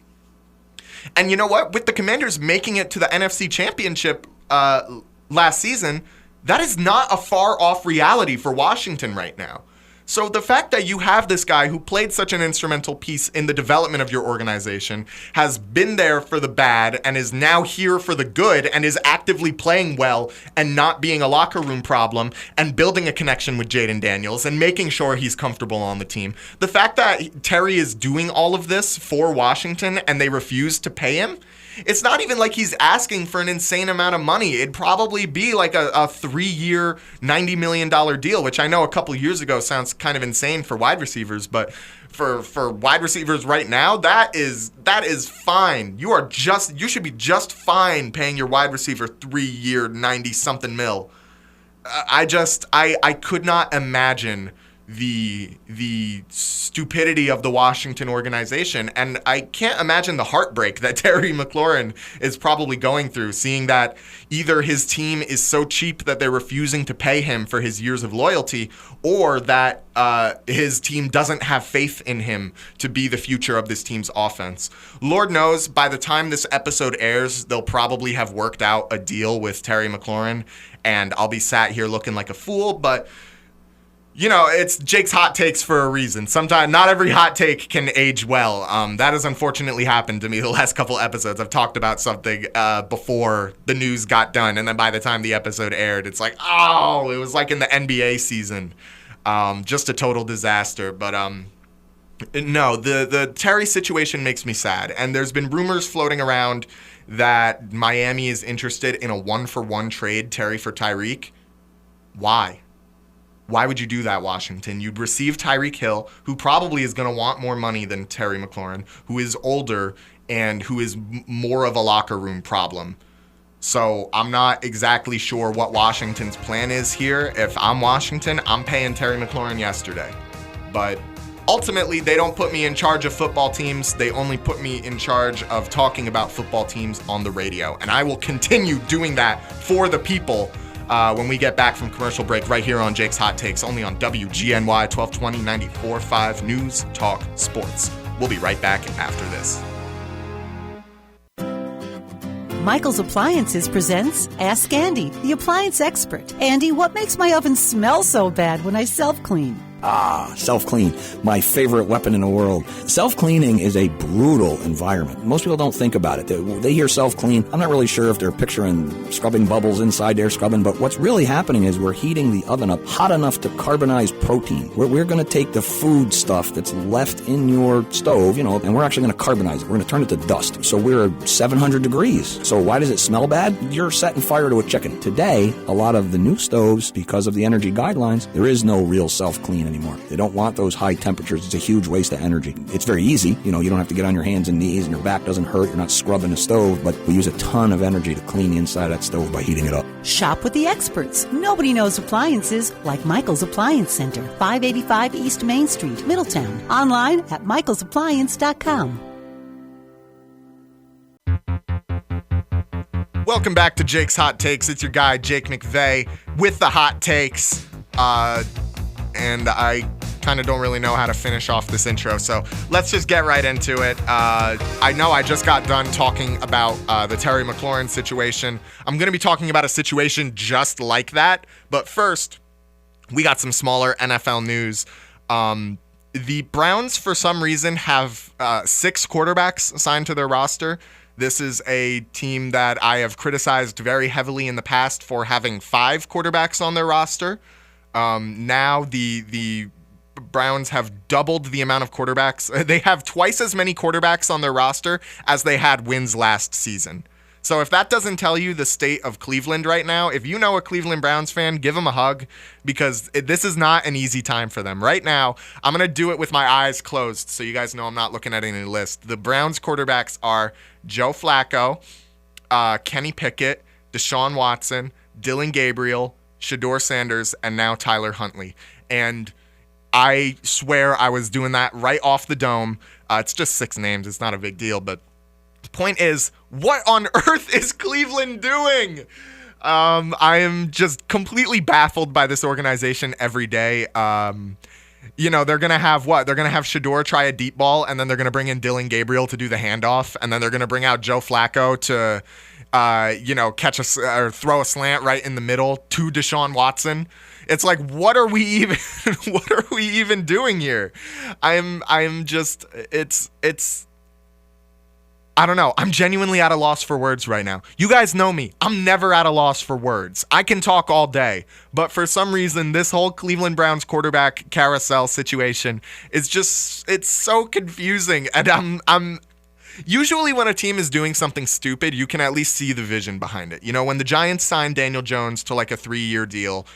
And you know what? With the Commanders making it to the NFC Championship last season, that is not a far off reality for Washington right now. So the fact that you have this guy who played such an instrumental piece in the development of your organization, has been there for the bad, and is now here for the good, and is actively playing well and not being a locker room problem, and building a connection with Jaden Daniels and making sure he's comfortable on the team. The fact that Terry is doing all of this for Washington and they refuse to pay him, it's not even like he's asking for an insane amount of money. It'd probably be like a 3-year, $90 million deal, which I know a couple years ago sounds kind of insane for wide receivers, but for wide receivers right now, that is fine. You should be just fine paying your wide receiver 3-year 90-something mil. I could not imagine the stupidity of the Washington organization, and I can't imagine the heartbreak that Terry McLaurin is probably going through, seeing that either his team is so cheap that they're refusing to pay him for his years of loyalty, or that his team doesn't have faith in him to be the future of this team's offense. Lord knows, by the time this episode airs, they'll probably have worked out a deal with Terry McLaurin, and I'll be sat here looking like a fool, but you know, it's Jake's hot takes for a reason. Sometimes not every hot take can age well. That has unfortunately happened to me the last couple episodes. I've talked about something before the news got done, and then by the time the episode aired, it's like, oh, it was like in the NBA season. Just a total disaster. But no, the Terry situation makes me sad. And there's been rumors floating around that Miami is interested in a 1-for-1 trade, Terry for Tyreek. Why? Why would you do that, Washington? You'd receive Tyreek Hill, who probably is going to want more money than Terry McLaurin, who is older and who is more of a locker room problem. So I'm not exactly sure what Washington's plan is here. If I'm Washington, I'm paying Terry McLaurin yesterday. But ultimately, they don't put me in charge of football teams. They only put me in charge of talking about football teams on the radio. And I will continue doing that for the people when we get back from commercial break right here on Jake's Hot Takes, only on WGNY 1220 94.5 News Talk Sports. We'll be right back after this. Michael's Appliances presents Ask Andy, the appliance expert. Andy, what makes my oven smell so bad when I self-clean? Self-clean, my favorite weapon in the world. Self-cleaning is a brutal environment. Most people don't think about it. They hear self-clean. I'm not really sure if they're picturing scrubbing bubbles inside there, but what's really happening is we're heating the oven up hot enough to carbonize protein. We're going to take the food stuff that's left in your stove, and we're actually going to carbonize it. We're going to turn it to dust. So we're at 700 degrees. So why does it smell bad? You're setting fire to a chicken. Today, a lot of the new stoves, because of the energy guidelines, there is no real self-clean anymore. They don't want those high temperatures. It's a huge waste of energy. It's very easy. You don't have to get on your hands and knees and your back doesn't hurt. You're not scrubbing the stove, but we use a ton of energy to clean the inside of that stove by heating it up. Shop with the experts. Nobody knows appliances like Michael's Appliance Center, 585 East Main Street, Middletown. Online at michaelsappliance.com. Welcome back to Jake's Hot Takes. It's your guy, Jake McVey, with the hot takes. And I kind of don't really know how to finish off this intro, so let's just get right into it. I know I just got done talking about the Terry McLaurin situation. I'm going to be talking about a situation just like that, but first, we got some smaller NFL news. The Browns, for some reason, have 6 quarterbacks signed to their roster. This is a team that I have criticized very heavily in the past for having 5 quarterbacks on their roster. Now the Browns have doubled the amount of quarterbacks. They have twice as many quarterbacks on their roster as they had wins last season. So if that doesn't tell you the state of Cleveland right now, if you know a Cleveland Browns fan, give them a hug, because this is not an easy time for them. Right now, I'm going to do it with my eyes closed so you guys know I'm not looking at any list. The Browns quarterbacks are Joe Flacco, Kenny Pickett, Deshaun Watson, Dylan Gabriel, Shedeur Sanders, and now Tyler Huntley. And I swear I was doing that right off the dome. It's just 6 names. It's not a big deal. But the point is, what on earth is Cleveland doing? I am just completely baffled by this organization every day. They're going to have what? They're going to have Shedeur try a deep ball, and then they're going to bring in Dylan Gabriel to do the handoff, and then they're going to bring out Joe Flacco to catch or throw a slant right in the middle to Deshaun Watson. It's like, what are we even doing here? I don't know. I'm genuinely at a loss for words right now. You guys know me. I'm never at a loss for words. I can talk all day, but for some reason, this whole Cleveland Browns quarterback carousel situation is it's so confusing. And I'm usually when a team is doing something stupid, you can at least see the vision behind it. When the Giants signed Daniel Jones to like a 3-year deal,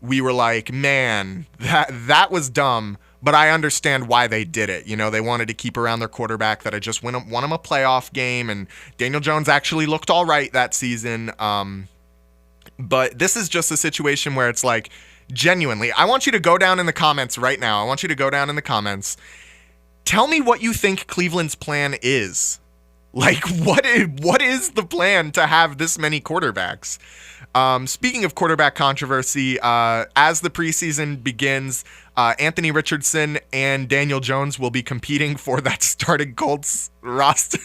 we were like, man, that was dumb, but I understand why they did it. You know, they wanted to keep around their quarterback that had just won him a playoff game, and Daniel Jones actually looked all right that season. But this is just a situation where it's like, genuinely, I want you to go down in the comments right now. I want you to go down in the comments. Tell me what you think Cleveland's plan is. Like, what is the plan to have this many quarterbacks? Speaking of quarterback controversy, as the preseason begins, Anthony Richardson and Daniel Jones will be competing for that starting Colts roster.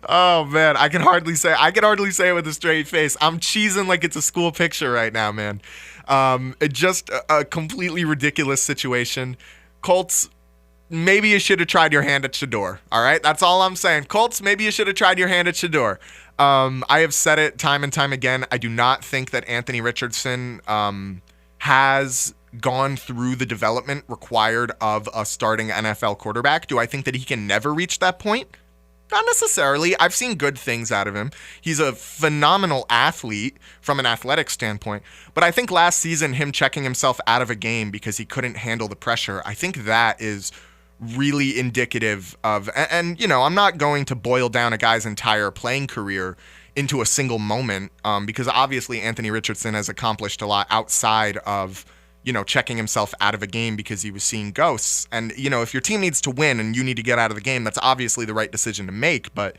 Oh man, I can hardly say it with a straight face. I'm cheesing like it's a school picture right now, man. Just a completely ridiculous situation. Colts, maybe you should have tried your hand at Shador. All right, that's all I'm saying. Colts, maybe you should have tried your hand at Shador. I have said it time and time again. I do not think that Anthony Richardson has gone through the development required of a starting NFL quarterback. Do I think that he can never reach that point? Not necessarily. I've seen good things out of him. He's a phenomenal athlete from an athletic standpoint. But I think last season, him checking himself out of a game because he couldn't handle the pressure, I think that is really indicative of, and you know, I'm not going to boil down a guy's entire playing career into a single moment, because obviously Anthony Richardson has accomplished a lot outside of, you know, checking himself out of a game because he was seeing ghosts. And, you know, if your team needs to win and you need to get out of the game, that's obviously the right decision to make. But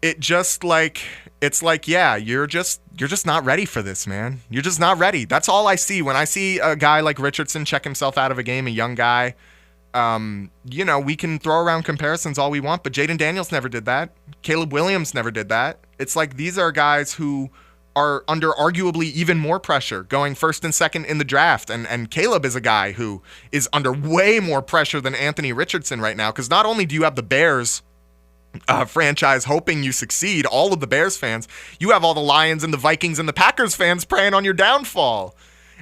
it just like, it's like, yeah, you're just not ready for this, man. You're just not ready. That's all I see. When I see a guy like Richardson check himself out of a game, a young guy, you know, we can throw around comparisons all we want, but Jaden Daniels never did that. Caleb Williams never did that. It's like, these are guys who are under arguably even more pressure going first and second in the draft. And Caleb is a guy who is under way more pressure than Anthony Richardson right now, because not only do you have the Bears franchise hoping you succeed, all of the Bears fans, you have all the Lions and the Vikings and the Packers fans preying on your downfall.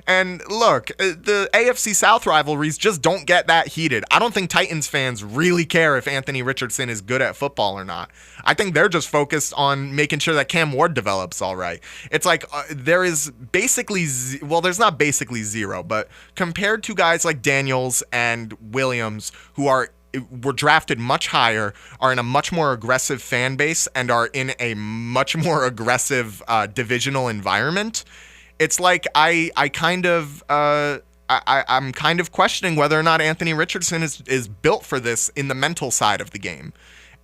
And look, the AFC South rivalries just don't get that heated. I don't think Titans fans really care if Anthony Richardson is good at football or not. I think they're just focused on making sure that Cam Ward develops all right. It's like there is basically, there's not basically zero, but compared to guys like Daniels and Williams, who were drafted much higher, are in a much more aggressive fan base, and are in a much more aggressive divisional environment, it's like I'm kind of questioning whether or not Anthony Richardson is built for this in the mental side of the game.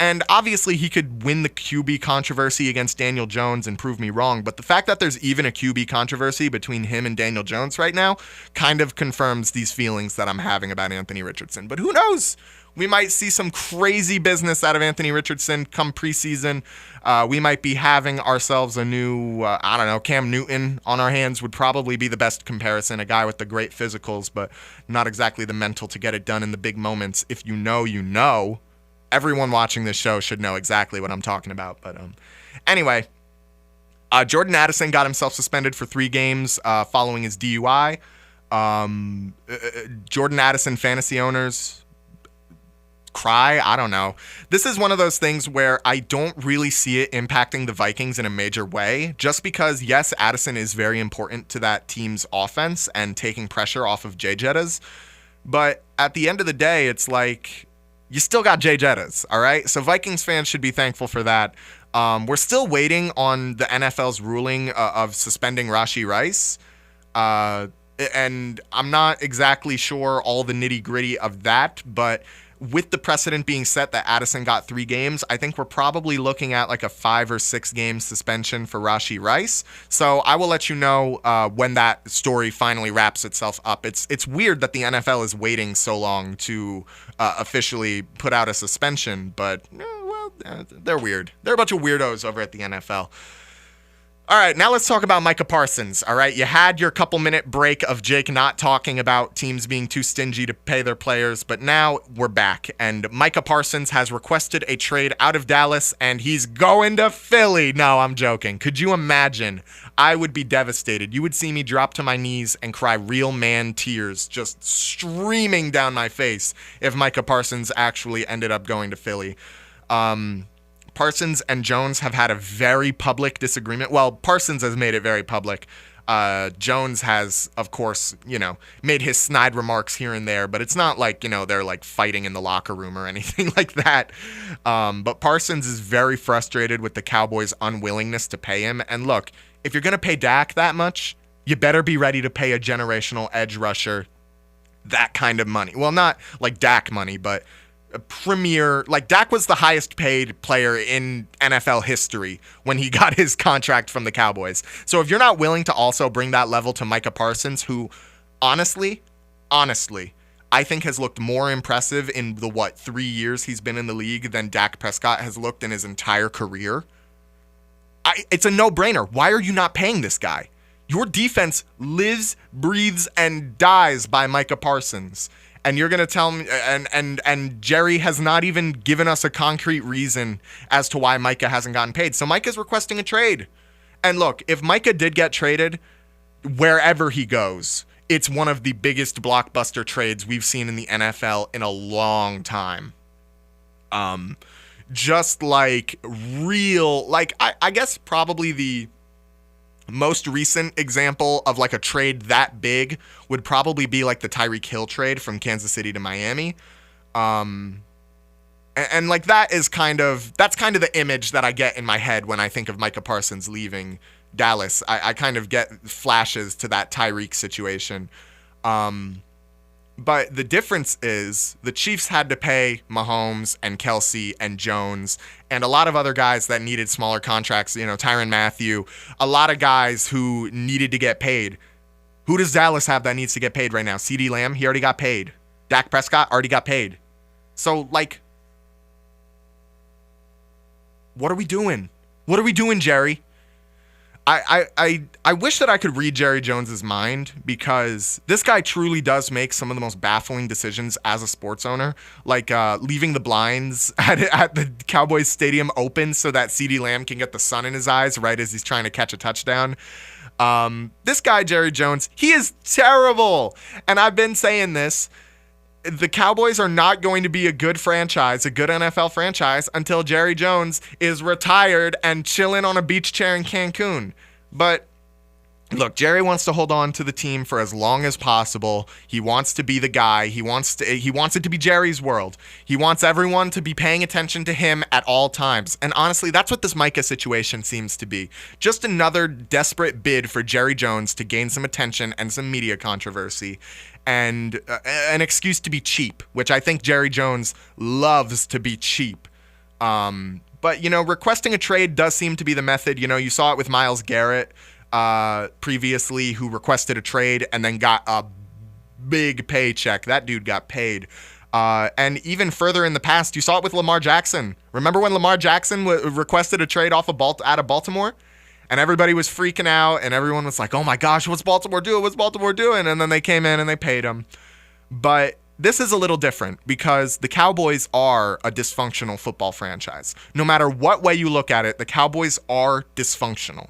And obviously he could win the QB controversy against Daniel Jones and prove me wrong, but the fact that there's even a QB controversy between him and Daniel Jones right now kind of confirms these feelings that I'm having about Anthony Richardson. But who knows? We might see some crazy business out of Anthony Richardson come preseason. We might be having ourselves a new, Cam Newton on our hands would probably be the best comparison. A guy with the great physicals, but not exactly the mental to get it done in the big moments. If you know, you know. Everyone watching this show should know exactly what I'm talking about. But anyway, Jordan Addison got himself suspended for 3 games following his DUI. Jordan Addison fantasy owners cry. I don't know. This is one of those things where I don't really see it impacting the Vikings in a major way, just because, yes, Addison is very important to that team's offense and taking pressure off of Jay Jettas. But at the end of the day, it's like, you still got Jay Jettas, all right? So Vikings fans should be thankful for that. We're still waiting on the NFL's ruling of suspending Rashee Rice. And I'm not exactly sure all the nitty-gritty of that, but with the precedent being set that Addison got 3 games, I think we're probably looking at like a 5 or 6 game suspension for Rashee Rice. So I will let you know when that story finally wraps itself up. It's weird that the NFL is waiting so long to officially put out a suspension, but they're weird. They're a bunch of weirdos over at the NFL. All right, now let's talk about Micah Parsons. All right, you had your couple-minute break of Jake not talking about teams being too stingy to pay their players, but now we're back, and Micah Parsons has requested a trade out of Dallas, and he's going to Philly. No, I'm joking. Could you imagine? I would be devastated. You would see me drop to my knees and cry real man tears just streaming down my face if Micah Parsons actually ended up going to Philly. Parsons and Jones have had a very public disagreement. Well, Parsons has made it very public. Jones has, of course, made his snide remarks here and there, but it's not like, they're like fighting in the locker room or anything like that. But Parsons is very frustrated with the Cowboys' unwillingness to pay him. And look, if you're going to pay Dak that much, you better be ready to pay a generational edge rusher that kind of money. Well, not like Dak money, but a premier, like Dak was the highest paid player in NFL history when he got his contract from the Cowboys. So if you're not willing to also bring that level to Micah Parsons, who honestly, I think has looked more impressive in the 3 years he's been in the league than Dak Prescott has looked in his entire career. It's a no-brainer. Why are you not paying this guy? Your defense lives, breathes, and dies by Micah Parsons. And you're going to tell me, and Jerry has not even given us a concrete reason as to why Micah hasn't gotten paid. So Micah's requesting a trade. And look, if Micah did get traded, wherever he goes, it's one of the biggest blockbuster trades we've seen in the NFL in a long time. Just like real, like I guess probably the most recent example of like a trade that big would probably be like the Tyreek Hill trade from Kansas City to Miami. And like that's kind of the image that I get in my head when I think of Micah Parsons leaving Dallas. I kind of get flashes to that Tyreek situation. But the difference is the Chiefs had to pay Mahomes and Kelsey and Jones and a lot of other guys that needed smaller contracts, Tyrann Mathieu, a lot of guys who needed to get paid. Who does Dallas have that needs to get paid right now? CeeDee Lamb, he already got paid. Dak Prescott already got paid. So, like, what are we doing? What are we doing, Jerry? I wish that I could read Jerry Jones's mind, because this guy truly does make some of the most baffling decisions as a sports owner, like leaving the blinds at the Cowboys stadium open so that CeeDee Lamb can get the sun in his eyes right as he's trying to catch a touchdown. This guy, Jerry Jones, he is terrible. And I've been saying this. The Cowboys are not going to be a good franchise, a good NFL franchise, until Jerry Jones is retired and chilling on a beach chair in Cancun. But look, Jerry wants to hold on to the team for as long as possible. He wants to be the guy. He wants it to be Jerry's world. He wants everyone to be paying attention to him at all times. And honestly, that's what this Micah situation seems to be. Just another desperate bid for Jerry Jones to gain some attention and some media controversy. And an excuse to be cheap, which I think Jerry Jones loves to be cheap. But, requesting a trade does seem to be the method. You saw it with Myles Garrett previously, who requested a trade and then got a big paycheck. That dude got paid. And even further in the past, you saw it with Lamar Jackson. Remember when Lamar Jackson requested a trade out of Baltimore? And everybody was freaking out, and everyone was like, oh my gosh, what's Baltimore doing? What's Baltimore doing? And then they came in and they paid him. But this is a little different, because the Cowboys are a dysfunctional football franchise. No matter what way you look at it, the Cowboys are dysfunctional.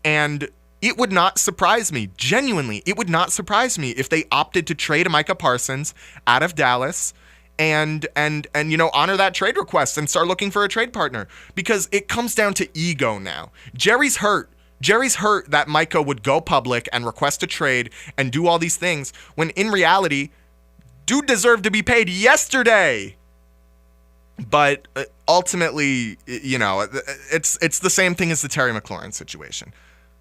And it would not surprise me, genuinely, it would not surprise me if they opted to trade Micah Parsons out of Dallas and honor that trade request and start looking for a trade partner, because it comes down to ego now. Jerry's hurt that Micah would go public and request a trade and do all these things, when in reality, dude deserved to be paid yesterday. But ultimately, it's the same thing as the Terry McLaurin situation.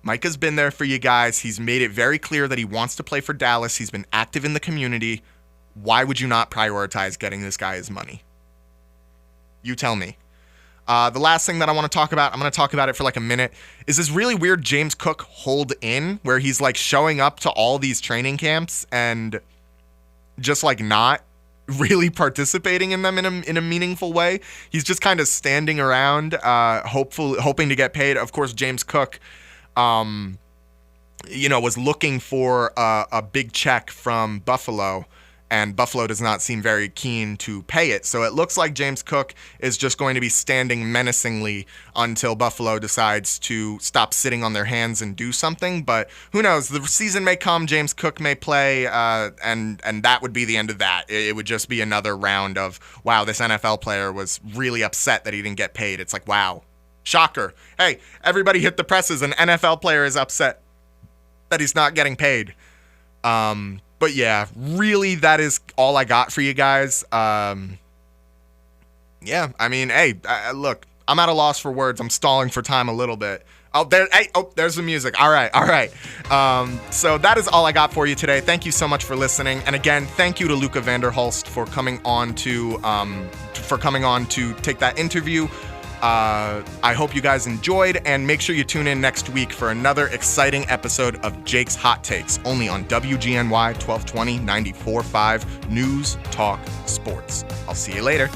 Micah's been there for you guys. He's made it very clear that he wants to play for Dallas. He's been active in the community. Why would you not prioritize getting this guy his money? You tell me. The last thing that I want to talk about, I'm going to talk about it for like a minute, is this really weird James Cook hold in, where he's like showing up to all these training camps and just like not really participating in them in a meaningful way. He's just kind of standing around, hoping to get paid. Of course, James Cook, was looking for a big check from Buffalo. and Buffalo does not seem very keen to pay it. So it looks like James Cook is just going to be standing menacingly until Buffalo decides to stop sitting on their hands and do something. But who knows? The season may come, James Cook may play, and that would be the end of that. It would just be another round of, wow, this NFL player was really upset that he didn't get paid. It's like, wow, shocker. Hey, everybody hit the presses. An NFL player is upset that he's not getting paid. But yeah, really, that is all I got for you guys. Yeah, I mean, hey, look, I'm at a loss for words. I'm stalling for time a little bit. There's the music. All right. So that is all I got for you today. Thank you so much for listening. And again, thank you to Luca Vanderhulst for coming on to take that interview. I hope you guys enjoyed, and make sure you tune in next week for another exciting episode of Jake's Hot Takes, only on WGNY 1220 94.5 News Talk Sports. I'll see you later.